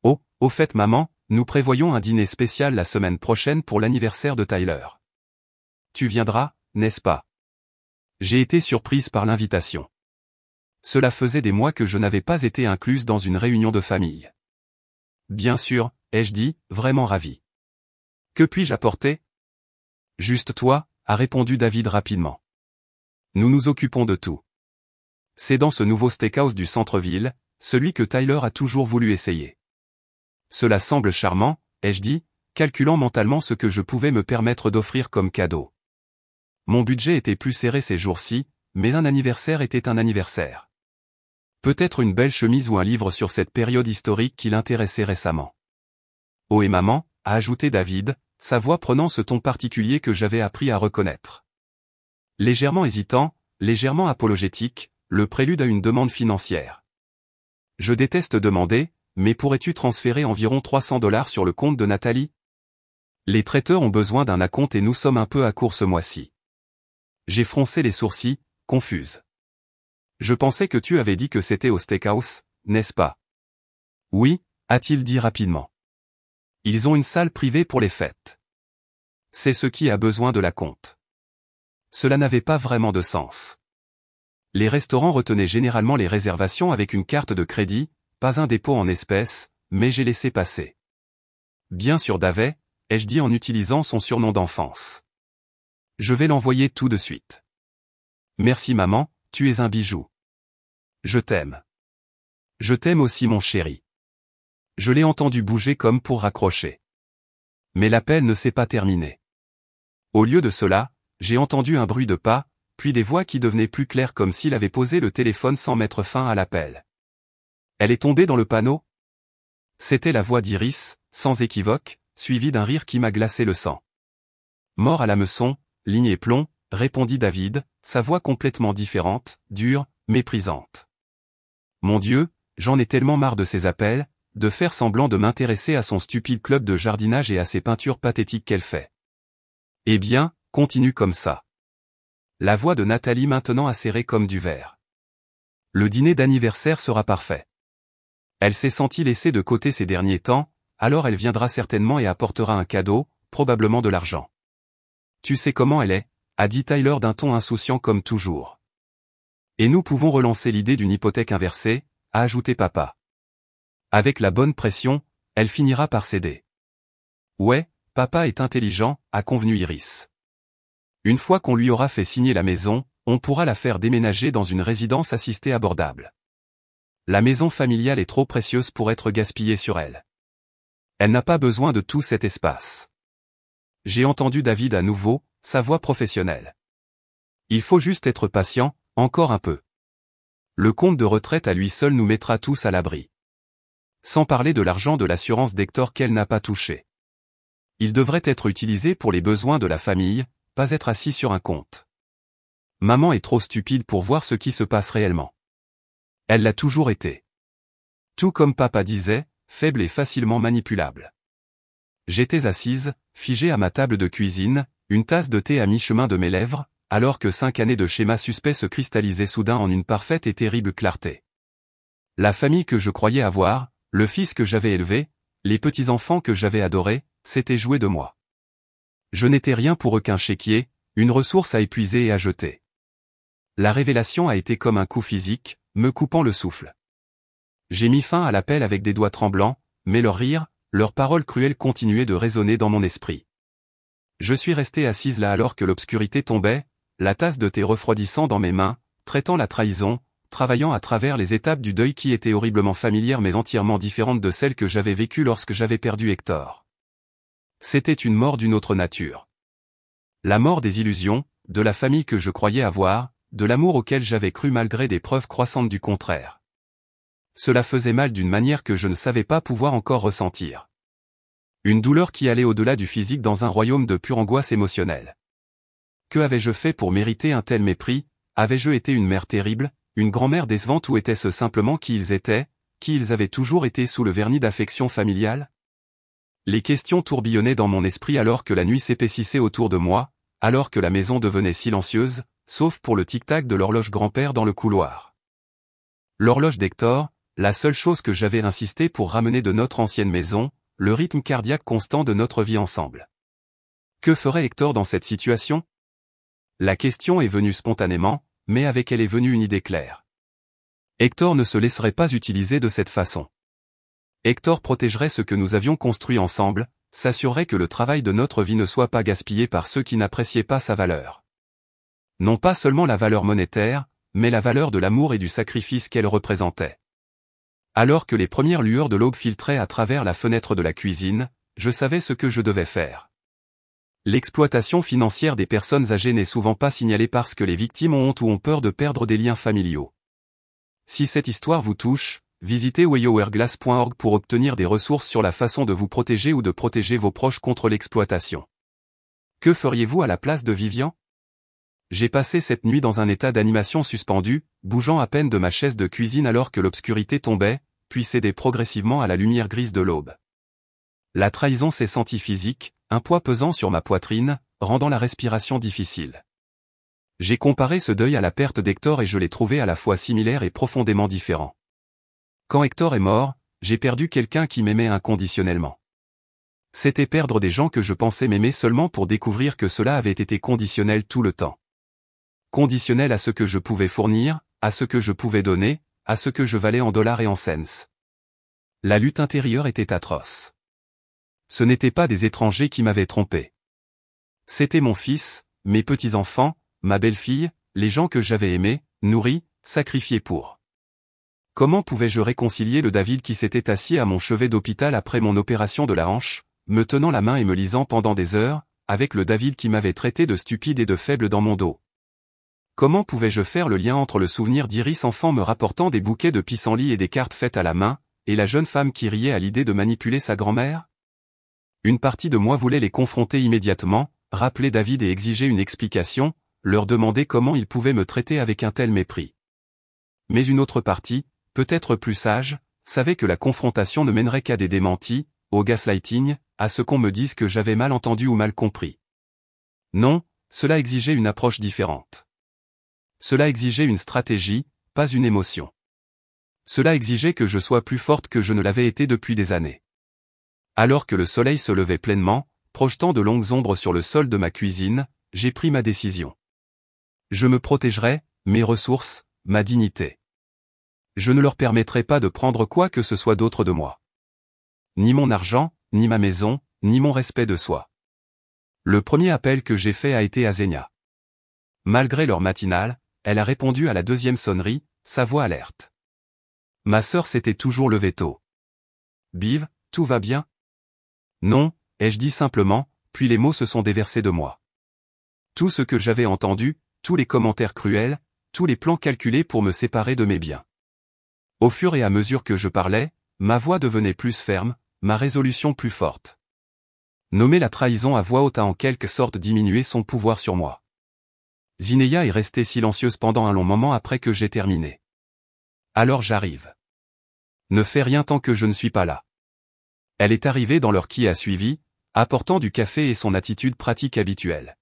Oh, au fait maman, nous prévoyons un dîner spécial la semaine prochaine pour l'anniversaire de Tyler. Tu viendras, n'est-ce pas? J'ai été surprise par l'invitation. Cela faisait des mois que je n'avais pas été incluse dans une réunion de famille. Bien sûr, ai-je dit, vraiment ravi. Que puis-je apporter? Juste toi, a répondu David rapidement. Nous nous occupons de tout. C'est dans ce nouveau steakhouse du centre-ville, celui que Tyler a toujours voulu essayer. Cela semble charmant, ai-je dit, calculant mentalement ce que je pouvais me permettre d'offrir comme cadeau. Mon budget était plus serré ces jours-ci, mais un anniversaire était un anniversaire. Peut-être une belle chemise ou un livre sur cette période historique qui l'intéressait récemment. Oh et maman, a ajouté David, sa voix prenant ce ton particulier que j'avais appris à reconnaître. Légèrement hésitant, légèrement apologétique, le prélude à une demande financière. Je déteste demander, mais pourrais-tu transférer environ $300 sur le compte de Nathalie? Les traiteurs ont besoin d'un acompte et nous sommes un peu à court ce mois-ci. J'ai froncé les sourcils, confuse. Je pensais que tu avais dit que c'était au steakhouse, n'est-ce pas? Oui, a-t-il dit rapidement. Ils ont une salle privée pour les fêtes. C'est ce qui a besoin de l'acompte. Cela n'avait pas vraiment de sens. Les restaurants retenaient généralement les réservations avec une carte de crédit, pas un dépôt en espèces, mais j'ai laissé passer. bien sûr Davet, ai-je dit en utilisant son surnom d'enfance. Je vais l'envoyer tout de suite. Merci maman, tu es un bijou. Je t'aime. Je t'aime aussi mon chéri. Je l'ai entendu bouger comme pour raccrocher. Mais l'appel ne s'est pas terminé. Au lieu de cela, j'ai entendu un bruit de pas, puis des voix qui devenaient plus claires comme s'il avait posé le téléphone sans mettre fin à l'appel. Elle est tombée dans le panneau? C'était la voix d'Iris, sans équivoque, suivie d'un rire qui m'a glacé le sang. Mort à l'hameçon, ligne et plomb, répondit David, sa voix complètement différente, dure, méprisante. Mon Dieu, j'en ai tellement marre de ces appels, de faire semblant de m'intéresser à son stupide club de jardinage et à ses peintures pathétiques qu'elle fait. Eh bien, continue comme ça. La voix de Nathalie maintenant acérée comme du verre. Le dîner d'anniversaire sera parfait. Elle s'est sentie laissée de côté ces derniers temps, alors elle viendra certainement et apportera un cadeau, probablement de l'argent. Tu sais comment elle est, a dit Tyler d'un ton insouciant comme toujours. Et nous pouvons relancer l'idée d'une hypothèque inversée, a ajouté papa. Avec la bonne pression, elle finira par céder. Ouais, papa est intelligent, a convenu Iris. Une fois qu'on lui aura fait signer la maison, on pourra la faire déménager dans une résidence assistée abordable. La maison familiale est trop précieuse pour être gaspillée sur elle. Elle n'a pas besoin de tout cet espace. J'ai entendu David à nouveau, sa voix professionnelle. Il faut juste être patient, encore un peu. Le compte de retraite à lui seul nous mettra tous à l'abri. Sans parler de l'argent de l'assurance d'Hector qu'elle n'a pas touché. Il devrait être utilisé pour les besoins de la famille, pas être assis sur un compte. Maman est trop stupide pour voir ce qui se passe réellement. Elle l'a toujours été. Tout comme papa disait, faible et facilement manipulable. J'étais assise, figée à ma table de cuisine, une tasse de thé à mi-chemin de mes lèvres, alors que 5 années de schéma suspect se cristallisaient soudain en une parfaite et terrible clarté. La famille que je croyais avoir, le fils que j'avais élevé, les petits-enfants que j'avais adorés, s'étaient joués de moi. Je n'étais rien pour eux qu'un chéquier, une ressource à épuiser et à jeter. La révélation a été comme un coup physique, me coupant le souffle. J'ai mis fin à l'appel avec des doigts tremblants, mais leur rire, leurs paroles cruelles continuaient de résonner dans mon esprit. Je suis restée assise là alors que l'obscurité tombait, la tasse de thé refroidissant dans mes mains, traitant la trahison, travaillant à travers les étapes du deuil qui étaient horriblement familières mais entièrement différentes de celles que j'avais vécues lorsque j'avais perdu Hector. C'était une mort d'une autre nature. La mort des illusions, de la famille que je croyais avoir, de l'amour auquel j'avais cru malgré des preuves croissantes du contraire. Cela faisait mal d'une manière que je ne savais pas pouvoir encore ressentir. Une douleur qui allait au-delà du physique dans un royaume de pure angoisse émotionnelle. Que avais-je fait pour mériter un tel mépris? Avais-je été une mère terrible, une grand-mère décevante ou était-ce simplement qui ils étaient, qui ils avaient toujours été sous le vernis d'affection familiale? Les questions tourbillonnaient dans mon esprit alors que la nuit s'épaississait autour de moi, alors que la maison devenait silencieuse, sauf pour le tic-tac de l'horloge grand-père dans le couloir. L'horloge d'Hector, la seule chose que j'avais insisté pour ramener de notre ancienne maison, le rythme cardiaque constant de notre vie ensemble. Que ferait Hector dans cette situation? La question est venue spontanément, mais avec elle est venue une idée claire. Hector ne se laisserait pas utiliser de cette façon. Hector protégerait ce que nous avions construit ensemble, s'assurerait que le travail de notre vie ne soit pas gaspillé par ceux qui n'appréciaient pas sa valeur. Non pas seulement la valeur monétaire, mais la valeur de l'amour et du sacrifice qu'elle représentait. Alors que les premières lueurs de l'aube filtraient à travers la fenêtre de la cuisine, je savais ce que je devais faire. L'exploitation financière des personnes âgées n'est souvent pas signalée parce que les victimes ont honte ou ont peur de perdre des liens familiaux. Si cette histoire vous touche, visitez weyohourglass.org pour obtenir des ressources sur la façon de vous protéger ou de protéger vos proches contre l'exploitation. Que feriez-vous à la place de Vivian? J'ai passé cette nuit dans un état d'animation suspendu, bougeant à peine de ma chaise de cuisine alors que l'obscurité tombait, puis cédait progressivement à la lumière grise de l'aube. La trahison s'est sentie physique, un poids pesant sur ma poitrine, rendant la respiration difficile. J'ai comparé ce deuil à la perte d'Hector et je l'ai trouvé à la fois similaire et profondément différent. Quand Hector est mort, j'ai perdu quelqu'un qui m'aimait inconditionnellement. C'était perdre des gens que je pensais m'aimer seulement pour découvrir que cela avait été conditionnel tout le temps. Conditionnel à ce que je pouvais fournir, à ce que je pouvais donner, à ce que je valais en dollars et en cents. La lutte intérieure était atroce. Ce n'étaient pas des étrangers qui m'avaient trompé. C'était mon fils, mes petits-enfants, ma belle-fille, les gens que j'avais aimés, nourris, sacrifiés pour. Comment pouvais-je réconcilier le David qui s'était assis à mon chevet d'hôpital après mon opération de la hanche, me tenant la main et me lisant pendant des heures, avec le David qui m'avait traité de stupide et de faible dans mon dos? Comment pouvais-je faire le lien entre le souvenir d'Iris enfant me rapportant des bouquets de pissenlits et des cartes faites à la main, et la jeune femme qui riait à l'idée de manipuler sa grand-mère? Une partie de moi voulait les confronter immédiatement, rappeler David et exiger une explication, leur demander comment ils pouvaient me traiter avec un tel mépris. Mais une autre partie, peut-être plus sage, savait que la confrontation ne mènerait qu'à des démentis, au gaslighting, à ce qu'on me dise que j'avais mal entendu ou mal compris. Non, cela exigeait une approche différente. Cela exigeait une stratégie, pas une émotion. Cela exigeait que je sois plus forte que je ne l'avais été depuis des années. Alors que le soleil se levait pleinement, projetant de longues ombres sur le sol de ma cuisine, j'ai pris ma décision. Je me protégerai, mes ressources, ma dignité. Je ne leur permettrai pas de prendre quoi que ce soit d'autre de moi. Ni mon argent, ni ma maison, ni mon respect de soi. Le premier appel que j'ai fait a été à Zenia. Malgré l'heure matinale, elle a répondu à la deuxième sonnerie, sa voix alerte. Ma sœur s'était toujours levée tôt. Biv, tout va bien? Non, ai-je dit simplement, puis les mots se sont déversés de moi. Tout ce que j'avais entendu, tous les commentaires cruels, tous les plans calculés pour me séparer de mes biens. Au fur et à mesure que je parlais, ma voix devenait plus ferme, ma résolution plus forte. Nommer la trahison à voix haute a en quelque sorte diminué son pouvoir sur moi. Zineya est restée silencieuse pendant un long moment après que j'ai terminé. Alors j'arrive. Ne fais rien tant que je ne suis pas là. Elle est arrivée dans l'heure qui a suivi, apportant du café et son attitude pratique habituelle.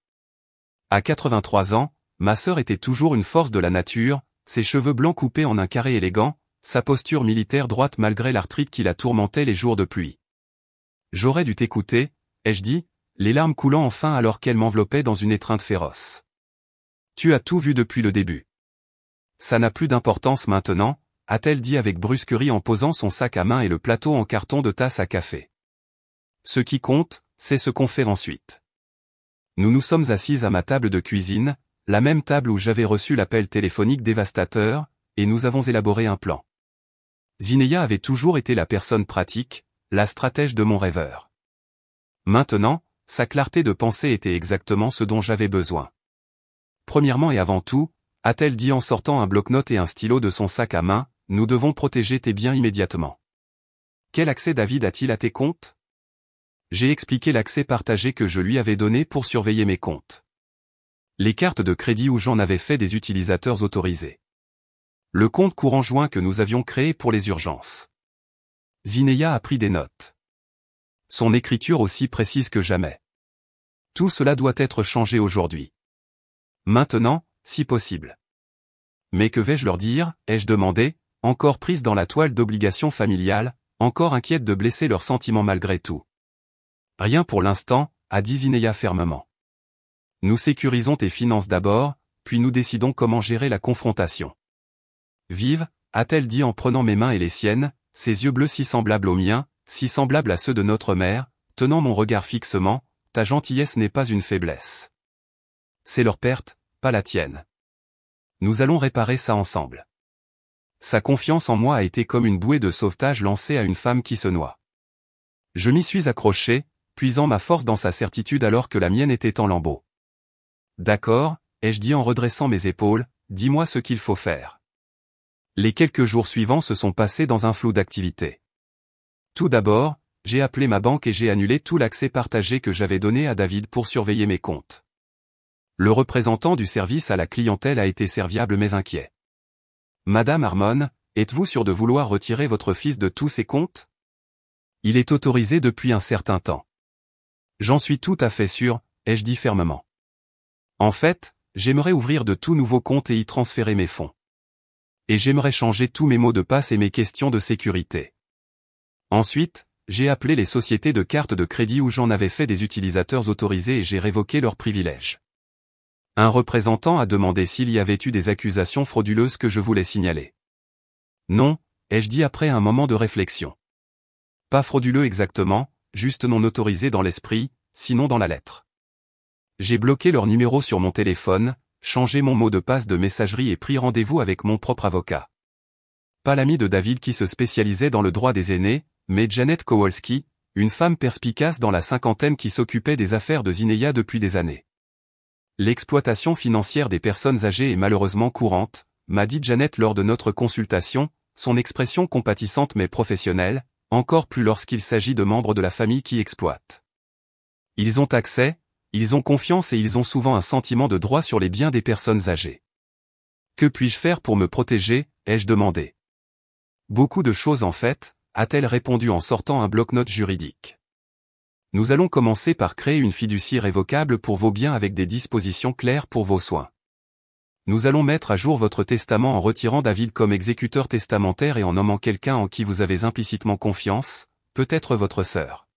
À 83 ans, ma sœur était toujours une force de la nature, ses cheveux blancs coupés en un carré élégant, sa posture militaire droite malgré l'arthrite qui la tourmentait les jours de pluie. J'aurais dû t'écouter, ai-je dit, les larmes coulant enfin alors qu'elle m'enveloppait dans une étreinte féroce. Tu as tout vu depuis le début. Ça n'a plus d'importance maintenant, a-t-elle dit avec brusquerie en posant son sac à main et le plateau en carton de tasse à café. Ce qui compte, c'est ce qu'on fait ensuite. Nous nous sommes assises à ma table de cuisine, la même table où j'avais reçu l'appel téléphonique dévastateur, et nous avons élaboré un plan. Zineya avait toujours été la personne pratique, la stratège de mon rêveur. Maintenant, sa clarté de pensée était exactement ce dont j'avais besoin. Premièrement et avant tout, a-t-elle dit en sortant un bloc-notes et un stylo de son sac à main, nous devons protéger tes biens immédiatement. Quel accès David a-t-il à tes comptes? J'ai expliqué l'accès partagé que je lui avais donné pour surveiller mes comptes. Les cartes de crédit où j'en avais fait des utilisateurs autorisés. Le compte courant joint que nous avions créé pour les urgences. Zineya a pris des notes. Son écriture aussi précise que jamais. Tout cela doit être changé aujourd'hui. Maintenant, si possible. Mais que vais-je leur dire, ai-je demandé, encore prise dans la toile d'obligation familiale, encore inquiète de blesser leurs sentiments malgré tout. Rien pour l'instant, a dit Zineya fermement. Nous sécurisons tes finances d'abord, puis nous décidons comment gérer la confrontation. Vive, a-t-elle dit en prenant mes mains et les siennes, ses yeux bleus si semblables aux miens, si semblables à ceux de notre mère, tenant mon regard fixement, ta gentillesse n'est pas une faiblesse. C'est leur perte, pas la tienne. Nous allons réparer ça ensemble. Sa confiance en moi a été comme une bouée de sauvetage lancée à une femme qui se noie. Je m'y suis accroché, puisant ma force dans sa certitude alors que la mienne était en lambeaux. D'accord, ai-je dit en redressant mes épaules, dis-moi ce qu'il faut faire. Les quelques jours suivants se sont passés dans un flou d'activités. Tout d'abord, j'ai appelé ma banque et j'ai annulé tout l'accès partagé que j'avais donné à David pour surveiller mes comptes. Le représentant du service à la clientèle a été serviable mais inquiet. Madame Harmon, êtes-vous sûre de vouloir retirer votre fils de tous ses comptes? Il est autorisé depuis un certain temps. J'en suis tout à fait sûr, ai-je dit fermement. En fait, j'aimerais ouvrir de tout nouveaux comptes et y transférer mes fonds. Et j'aimerais changer tous mes mots de passe et mes questions de sécurité. Ensuite, j'ai appelé les sociétés de cartes de crédit où j'en avais fait des utilisateurs autorisés et j'ai révoqué leurs privilèges. Un représentant a demandé s'il y avait eu des accusations frauduleuses que je voulais signaler. Non, ai-je dit après un moment de réflexion. Pas frauduleux exactement, juste non autorisés dans l'esprit, sinon dans la lettre. J'ai bloqué leur numéro sur mon téléphone, changé mon mot de passe de messagerie et pris rendez-vous avec mon propre avocat. Pas l'ami de David qui se spécialisait dans le droit des aînés, mais Janet Kowalski, une femme perspicace dans la cinquantaine qui s'occupait des affaires de Zineia depuis des années. L'exploitation financière des personnes âgées est malheureusement courante, m'a dit Janet lors de notre consultation, son expression compatissante mais professionnelle, encore plus lorsqu'il s'agit de membres de la famille qui exploitent. Ils ont accès, ils ont confiance et ils ont souvent un sentiment de droit sur les biens des personnes âgées. Que puis-je faire pour me protéger, ai-je demandé. Beaucoup de choses en fait, a-t-elle répondu en sortant un bloc-notes juridique. Nous allons commencer par créer une fiducie révocable pour vos biens avec des dispositions claires pour vos soins. Nous allons mettre à jour votre testament en retirant David comme exécuteur testamentaire et en nommant quelqu'un en qui vous avez implicitement confiance, peut-être votre sœur.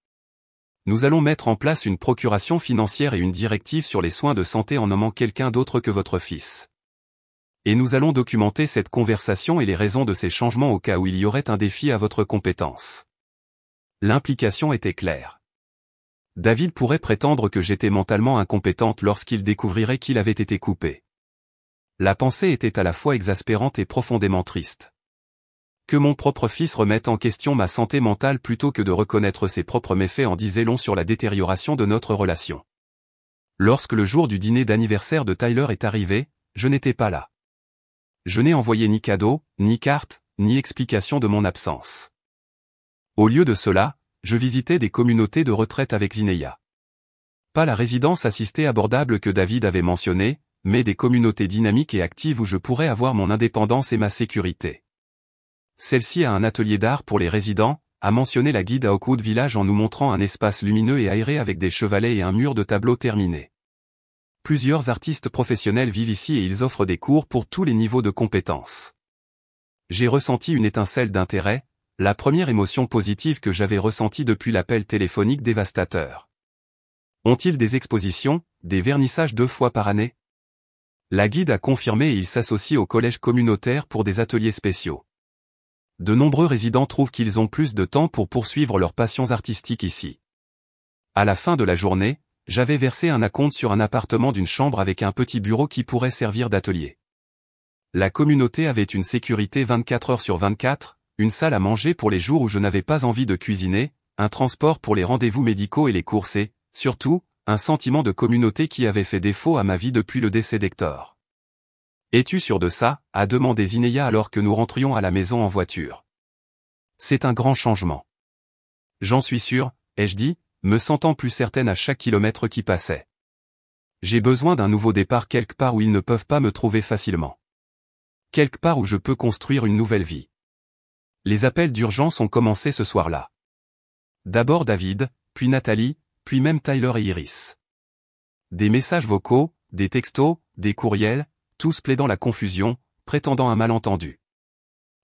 Nous allons mettre en place une procuration financière et une directive sur les soins de santé en nommant quelqu'un d'autre que votre fils. Et nous allons documenter cette conversation et les raisons de ces changements au cas où il y aurait un défi à votre compétence. L'implication était claire. David pourrait prétendre que j'étais mentalement incompétente lorsqu'il découvrirait qu'il avait été coupé. La pensée était à la fois exaspérante et profondément triste. Que mon propre fils remette en question ma santé mentale plutôt que de reconnaître ses propres méfaits en disait long sur la détérioration de notre relation. Lorsque le jour du dîner d'anniversaire de Tyler est arrivé, je n'étais pas là. Je n'ai envoyé ni cadeau, ni carte, ni explication de mon absence. Au lieu de cela, je visitais des communautés de retraite avec Zineia. Pas la résidence assistée abordable que David avait mentionnée, mais des communautés dynamiques et actives où je pourrais avoir mon indépendance et ma sécurité. Celle-ci a un atelier d'art pour les résidents, a mentionné la guide à Oakwood Village en nous montrant un espace lumineux et aéré avec des chevalets et un mur de tableaux terminés. Plusieurs artistes professionnels vivent ici et ils offrent des cours pour tous les niveaux de compétences. J'ai ressenti une étincelle d'intérêt, la première émotion positive que j'avais ressentie depuis l'appel téléphonique dévastateur. Ont-ils des expositions, des vernissages 2 fois par année? La guide a confirmé et il s'associe au collège communautaire pour des ateliers spéciaux. De nombreux résidents trouvent qu'ils ont plus de temps pour poursuivre leurs passions artistiques ici. À la fin de la journée, j'avais versé un acompte sur un appartement d'une chambre avec un petit bureau qui pourrait servir d'atelier. La communauté avait une sécurité 24 heures sur 24, une salle à manger pour les jours où je n'avais pas envie de cuisiner, un transport pour les rendez-vous médicaux et les courses et, surtout, un sentiment de communauté qui avait fait défaut à ma vie depuis le décès d'Hector. « Es-tu sûr de ça ?» a demandé Zineia alors que nous rentrions à la maison en voiture. « C'est un grand changement. »« J'en suis sûr, » ai-je dit, me sentant plus certaine à chaque kilomètre qui passait. « J'ai besoin d'un nouveau départ quelque part où ils ne peuvent pas me trouver facilement. Quelque part où je peux construire une nouvelle vie. » Les appels d'urgence ont commencé ce soir-là. D'abord David, puis Nathalie, puis même Tyler et Iris. Des messages vocaux, des textos, des courriels, tous plaidant la confusion, prétendant un malentendu.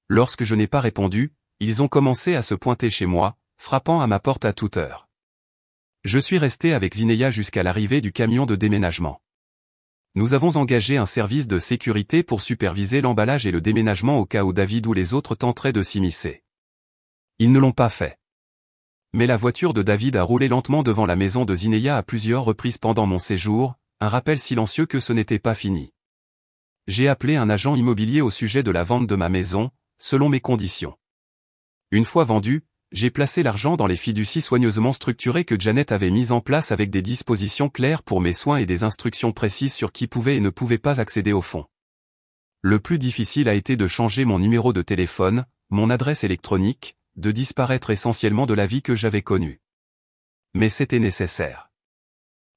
Lorsque je n'ai pas répondu, ils ont commencé à se pointer chez moi, frappant à ma porte à toute heure. Je suis resté avec Zineia jusqu'à l'arrivée du camion de déménagement. Nous avons engagé un service de sécurité pour superviser l'emballage et le déménagement au cas où David ou les autres tenteraient de s'immiscer. Ils ne l'ont pas fait. Mais la voiture de David a roulé lentement devant la maison de Zineia à plusieurs reprises pendant mon séjour, un rappel silencieux que ce n'était pas fini. J'ai appelé un agent immobilier au sujet de la vente de ma maison, selon mes conditions. Une fois vendue, j'ai placé l'argent dans les fiducies soigneusement structurées que Janet avait mises en place avec des dispositions claires pour mes soins et des instructions précises sur qui pouvait et ne pouvait pas accéder au fonds. Le plus difficile a été de changer mon numéro de téléphone, mon adresse électronique, de disparaître essentiellement de la vie que j'avais connue. Mais c'était nécessaire.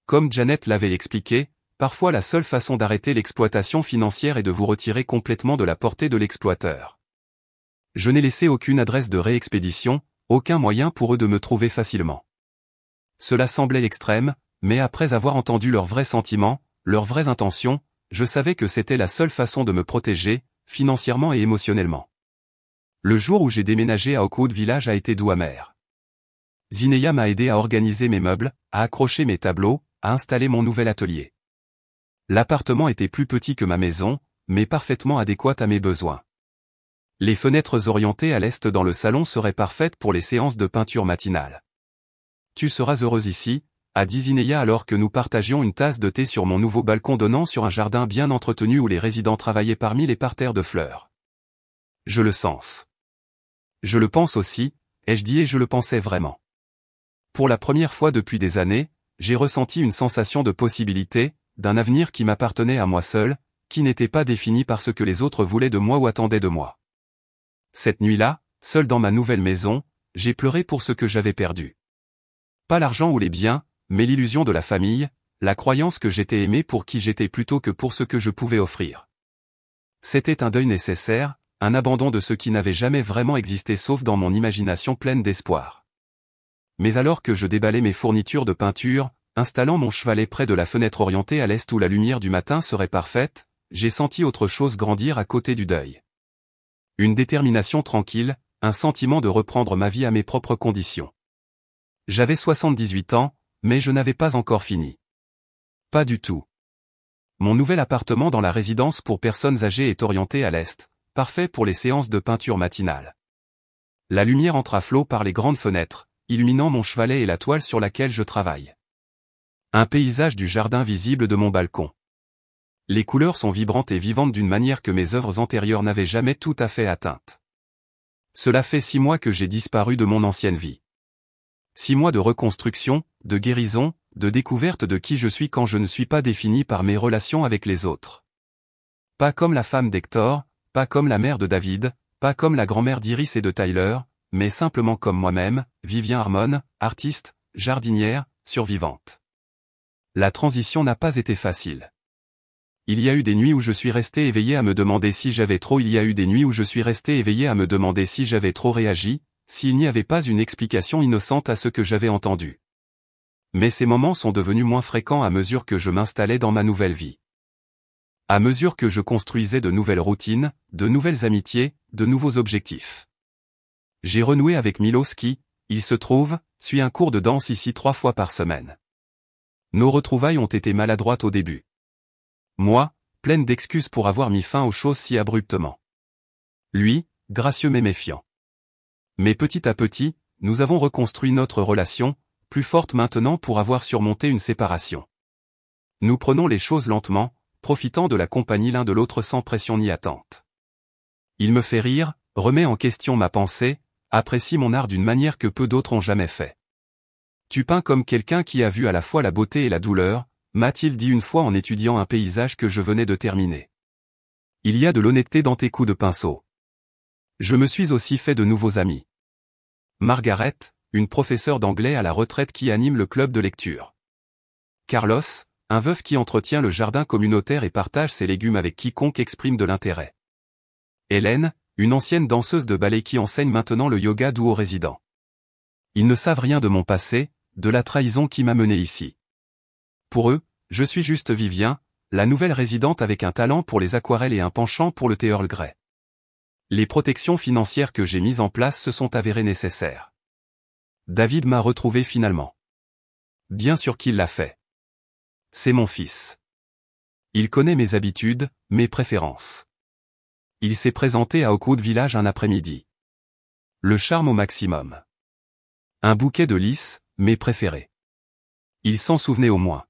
Comme Janet l'avait expliqué, parfois la seule façon d'arrêter l'exploitation financière est de vous retirer complètement de la portée de l'exploiteur. Je n'ai laissé aucune adresse de réexpédition, aucun moyen pour eux de me trouver facilement. Cela semblait extrême, mais après avoir entendu leurs vrais sentiments, leurs vraies intentions, je savais que c'était la seule façon de me protéger, financièrement et émotionnellement. Le jour où j'ai déménagé à Oakwood Village a été doux amer. Zineia m'a aidé à organiser mes meubles, à accrocher mes tableaux, à installer mon nouvel atelier. L'appartement était plus petit que ma maison, mais parfaitement adéquat à mes besoins. Les fenêtres orientées à l'est dans le salon seraient parfaites pour les séances de peinture matinale. tu seras heureuse ici, a dit Zinaya alors que nous partagions une tasse de thé sur mon nouveau balcon donnant sur un jardin bien entretenu où les résidents travaillaient parmi les parterres de fleurs. Je le sens. Je le pense aussi, ai-je dit et je le pensais vraiment. Pour la première fois depuis des années, j'ai ressenti une sensation de possibilité, d'un avenir qui m'appartenait à moi seul, qui n'était pas défini par ce que les autres voulaient de moi ou attendaient de moi. Cette nuit-là, seul dans ma nouvelle maison, j'ai pleuré pour ce que j'avais perdu. Pas l'argent ou les biens, mais l'illusion de la famille, la croyance que j'étais aimé pour qui j'étais plutôt que pour ce que je pouvais offrir. C'était un deuil nécessaire, un abandon de ce qui n'avait jamais vraiment existé sauf dans mon imagination pleine d'espoir. Mais alors que je déballais mes fournitures de peinture, installant mon chevalet près de la fenêtre orientée à l'est où la lumière du matin serait parfaite, j'ai senti autre chose grandir à côté du deuil. Une détermination tranquille, un sentiment de reprendre ma vie à mes propres conditions. J'avais 78 ans, mais je n'avais pas encore fini. Pas du tout. Mon nouvel appartement dans la résidence pour personnes âgées est orienté à l'est, parfait pour les séances de peinture matinale. La lumière entre à flot par les grandes fenêtres, illuminant mon chevalet et la toile sur laquelle je travaille. Un paysage du jardin visible de mon balcon. Les couleurs sont vibrantes et vivantes d'une manière que mes œuvres antérieures n'avaient jamais tout à fait atteinte. Cela fait 6 mois que j'ai disparu de mon ancienne vie. 6 mois de reconstruction, de guérison, de découverte de qui je suis quand je ne suis pas défini par mes relations avec les autres. Pas comme la femme d'Hector, pas comme la mère de David, pas comme la grand-mère d'Iris et de Tyler, mais simplement comme moi-même, Vivien Harmon, artiste, jardinière, survivante. La transition n'a pas été facile. Il y a eu des nuits où je suis resté éveillé à me demander si j'avais trop réagi, s'il n'y avait pas une explication innocente à ce que j'avais entendu. Mais ces moments sont devenus moins fréquents à mesure que je m'installais dans ma nouvelle vie. À mesure que je construisais de nouvelles routines, de nouvelles amitiés, de nouveaux objectifs. J'ai renoué avec Milos qui, il se trouve, suit un cours de danse ici 3 fois par semaine. Nos retrouvailles ont été maladroites au début. Moi, pleine d'excuses pour avoir mis fin aux choses si abruptement. Lui, gracieux mais méfiant. Mais petit à petit, nous avons reconstruit notre relation, plus forte maintenant pour avoir surmonté une séparation. Nous prenons les choses lentement, profitant de la compagnie l'un de l'autre sans pression ni attente. Il me fait rire, remet en question ma pensée, apprécie mon art d'une manière que peu d'autres ont jamais fait. Tu peins comme quelqu'un qui a vu à la fois la beauté et la douleur, m'a-t-il dit une fois en étudiant un paysage que je venais de terminer. Il y a de l'honnêteté dans tes coups de pinceau. Je me suis aussi fait de nouveaux amis. Margaret, une professeure d'anglais à la retraite qui anime le club de lecture. Carlos, un veuf qui entretient le jardin communautaire et partage ses légumes avec quiconque exprime de l'intérêt. Hélène, une ancienne danseuse de ballet qui enseigne maintenant le yoga doux aux résidents. Ils ne savent rien de mon passé, de la trahison qui m'a mené ici. Pour eux, je suis juste Vivien, la nouvelle résidente avec un talent pour les aquarelles et un penchant pour le thé Earl Grey. Les protections financières que j'ai mises en place se sont avérées nécessaires. David m'a retrouvé finalement. Bien sûr qu'il l'a fait. C'est mon fils. Il connaît mes habitudes, mes préférences. Il s'est présenté à Oakwood Village un après-midi. Le charme au maximum. Un bouquet de lys, mes préférés. Il s'en souvenait au moins.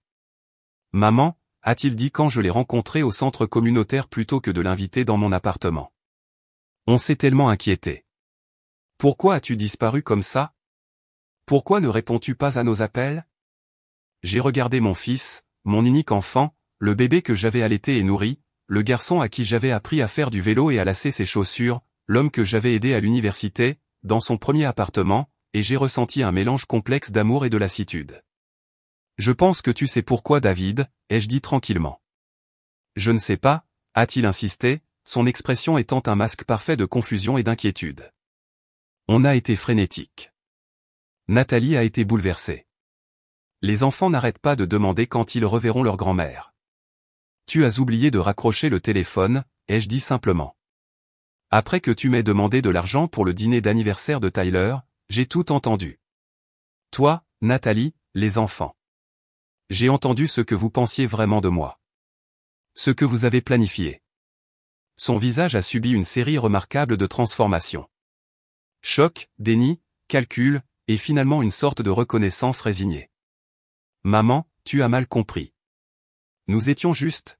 Maman, a-t-il dit quand je l'ai rencontré au centre communautaire plutôt que de l'inviter dans mon appartement. On s'est tellement inquiété. Pourquoi as-tu disparu comme ça? Pourquoi ne réponds-tu pas à nos appels? J'ai regardé mon fils, mon unique enfant, le bébé que j'avais allaité et nourri, le garçon à qui j'avais appris à faire du vélo et à lasser ses chaussures, l'homme que j'avais aidé à l'université, dans son premier appartement, et j'ai ressenti un mélange complexe d'amour et de lassitude. Je pense que tu sais pourquoi David, ai-je dit tranquillement. Je ne sais pas, a-t-il insisté, son expression étant un masque parfait de confusion et d'inquiétude. On a été frénétique. Nathalie a été bouleversée. Les enfants n'arrêtent pas de demander quand ils reverront leur grand-mère. Tu as oublié de raccrocher le téléphone, ai-je dit simplement. Après que tu m'aies demandé de l'argent pour le dîner d'anniversaire de Tyler, j'ai tout entendu. Toi, Nathalie, les enfants. J'ai entendu ce que vous pensiez vraiment de moi. Ce que vous avez planifié. Son visage a subi une série remarquable de transformations. Choc, déni, calcul, et finalement une sorte de reconnaissance résignée. Maman, tu as mal compris. Nous étions justes.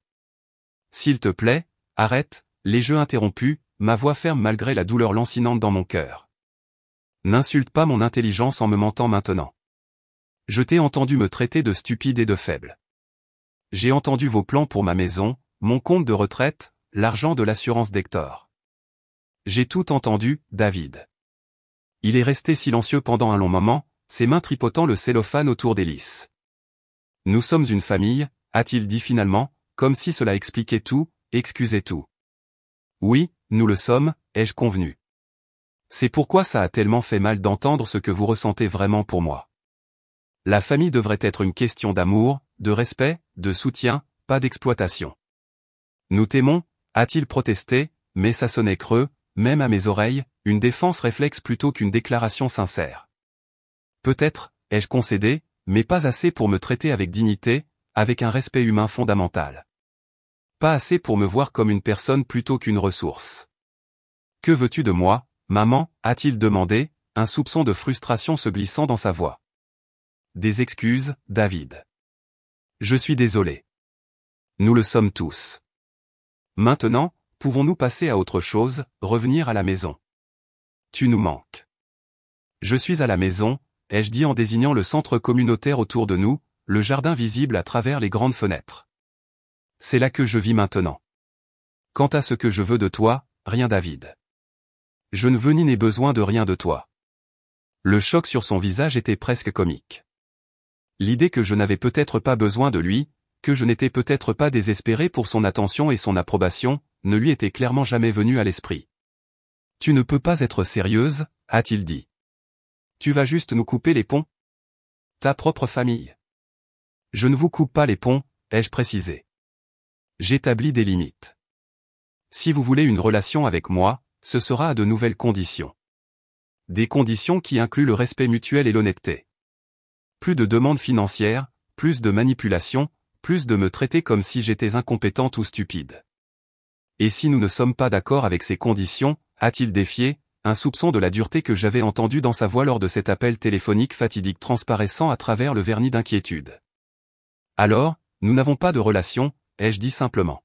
S'il te plaît, arrête, les jeux interrompus, ma voix ferme malgré la douleur lancinante dans mon cœur. N'insulte pas mon intelligence en me mentant maintenant. Je t'ai entendu me traiter de stupide et de faible. J'ai entendu vos plans pour ma maison, mon compte de retraite, l'argent de l'assurance d'Hector. J'ai tout entendu, David. Il est resté silencieux pendant un long moment, ses mains tripotant le cellophane autour d'Hélice. Nous sommes une famille, a-t-il dit finalement, comme si cela expliquait tout, excusait tout. Oui, nous le sommes, ai-je convenu. C'est pourquoi ça a tellement fait mal d'entendre ce que vous ressentez vraiment pour moi. La famille devrait être une question d'amour, de respect, de soutien, pas d'exploitation. Nous t'aimons, a-t-il protesté, mais ça sonnait creux, même à mes oreilles, une défense réflexe plutôt qu'une déclaration sincère. Peut-être, ai-je concédé, mais pas assez pour me traiter avec dignité, avec un respect humain fondamental. Pas assez pour me voir comme une personne plutôt qu'une ressource. Que veux-tu de moi, maman, a-t-il demandé, un soupçon de frustration se glissant dans sa voix. Des excuses, David. Je suis désolé. Nous le sommes tous. Maintenant, pouvons-nous passer à autre chose, revenir à la maison? Tu nous manques. Je suis à la maison, ai-je dit en désignant le centre communautaire autour de nous, le jardin visible à travers les grandes fenêtres. C'est là que je vis maintenant. Quant à ce que je veux de toi, rien David. Je ne veux ni n'ai besoin de rien de toi. Le choc sur son visage était presque comique. L'idée que je n'avais peut-être pas besoin de lui, que je n'étais peut-être pas désespéré pour son attention et son approbation, ne lui était clairement jamais venue à l'esprit. Tu ne peux pas être sérieuse, a-t-il dit. Tu vas juste nous couper les ponts? Ta propre famille. Je ne vous coupe pas les ponts, ai-je précisé. J'établis des limites. Si vous voulez une relation avec moi, ce sera à de nouvelles conditions. Des conditions qui incluent le respect mutuel et l'honnêteté. Plus de demandes financières, plus de manipulation, plus de me traiter comme si j'étais incompétente ou stupide. Et si nous ne sommes pas d'accord avec ces conditions, a-t-il défié, un soupçon de la dureté que j'avais entendu dans sa voix lors de cet appel téléphonique fatidique transparaissant à travers le vernis d'inquiétude. Alors, nous n'avons pas de relation, ai-je dit simplement.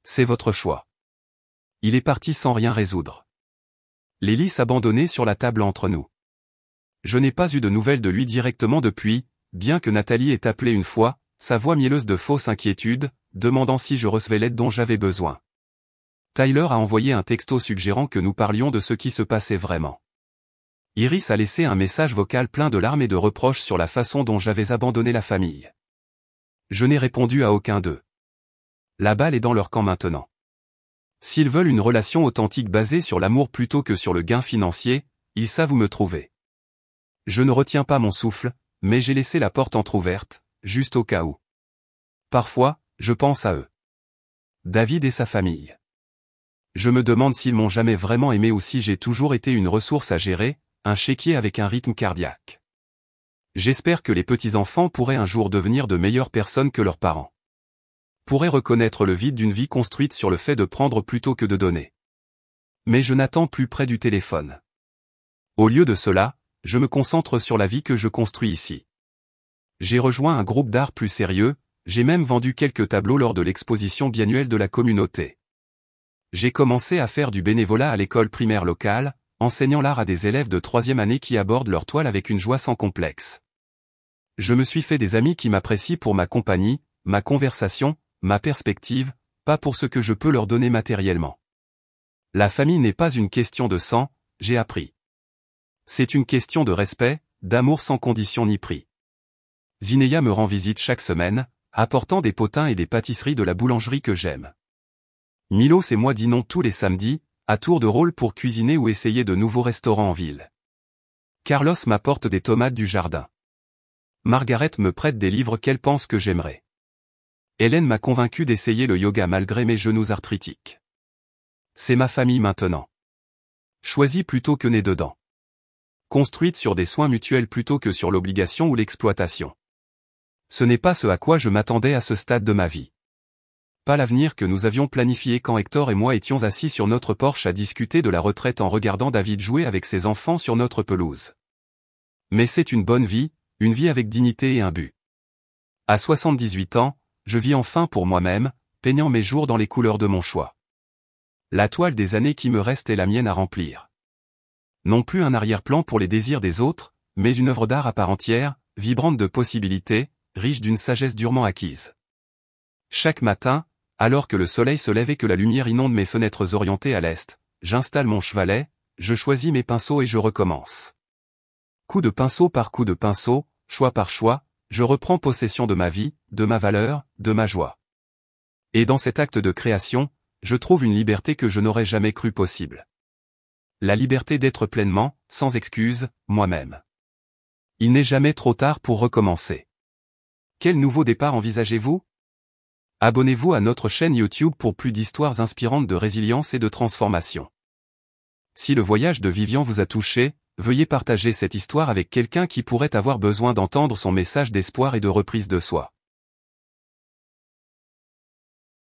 C'est votre choix. Il est parti sans rien résoudre. L'hélice abandonnée sur la table entre nous. Je n'ai pas eu de nouvelles de lui directement depuis, bien que Nathalie ait appelé une fois, sa voix mielleuse de fausse inquiétude, demandant si je recevais l'aide dont j'avais besoin. Tyler a envoyé un texto suggérant que nous parlions de ce qui se passait vraiment. Iris a laissé un message vocal plein de larmes et de reproches sur la façon dont j'avais abandonné la famille. Je n'ai répondu à aucun d'eux. La balle est dans leur camp maintenant. S'ils veulent une relation authentique basée sur l'amour plutôt que sur le gain financier, ils savent où me trouver. Je ne retiens pas mon souffle, mais j'ai laissé la porte entr'ouverte, juste au cas où. Parfois, je pense à eux. David et sa famille. Je me demande s'ils m'ont jamais vraiment aimé ou si j'ai toujours été une ressource à gérer, un chéquier avec un rythme cardiaque. J'espère que les petits-enfants pourraient un jour devenir de meilleures personnes que leurs parents. Pourraient reconnaître le vide d'une vie construite sur le fait de prendre plutôt que de donner. Mais je n'attends plus près du téléphone. Au lieu de cela, je me concentre sur la vie que je construis ici. J'ai rejoint un groupe d'art plus sérieux, j'ai même vendu quelques tableaux lors de l'exposition biannuelle de la communauté. J'ai commencé à faire du bénévolat à l'école primaire locale, enseignant l'art à des élèves de 3e année qui abordent leur toile avec une joie sans complexe. Je me suis fait des amis qui m'apprécient pour ma compagnie, ma conversation, ma perspective, pas pour ce que je peux leur donner matériellement. La famille n'est pas une question de sang, j'ai appris. C'est une question de respect, d'amour sans condition ni prix. Zineya me rend visite chaque semaine, apportant des potins et des pâtisseries de la boulangerie que j'aime. Milos et moi dînons tous les samedis, à tour de rôle pour cuisiner ou essayer de nouveaux restaurants en ville. Carlos m'apporte des tomates du jardin. Margaret me prête des livres qu'elle pense que j'aimerais. Hélène m'a convaincu d'essayer le yoga malgré mes genoux arthritiques. C'est ma famille maintenant. Choisie plutôt que née dedans. Construite sur des soins mutuels plutôt que sur l'obligation ou l'exploitation. Ce n'est pas ce à quoi je m'attendais à ce stade de ma vie. Pas l'avenir que nous avions planifié quand Hector et moi étions assis sur notre porche à discuter de la retraite en regardant David jouer avec ses enfants sur notre pelouse. Mais c'est une bonne vie, une vie avec dignité et un but. À 78 ans, je vis enfin pour moi-même, peignant mes jours dans les couleurs de mon choix. La toile des années qui me restent est la mienne à remplir. Non plus un arrière-plan pour les désirs des autres, mais une œuvre d'art à part entière, vibrante de possibilités, riche d'une sagesse durement acquise. Chaque matin, alors que le soleil se lève et que la lumière inonde mes fenêtres orientées à l'est, j'installe mon chevalet, je choisis mes pinceaux et je recommence. Coup de pinceau par coup de pinceau, choix par choix, je reprends possession de ma vie, de ma valeur, de ma joie. Et dans cet acte de création, je trouve une liberté que je n'aurais jamais cru possible. La liberté d'être pleinement, sans excuse, moi-même. Il n'est jamais trop tard pour recommencer. Quel nouveau départ envisagez-vous? Abonnez-vous à notre chaîne YouTube pour plus d'histoires inspirantes de résilience et de transformation. Si le voyage de Vivian vous a touché, veuillez partager cette histoire avec quelqu'un qui pourrait avoir besoin d'entendre son message d'espoir et de reprise de soi.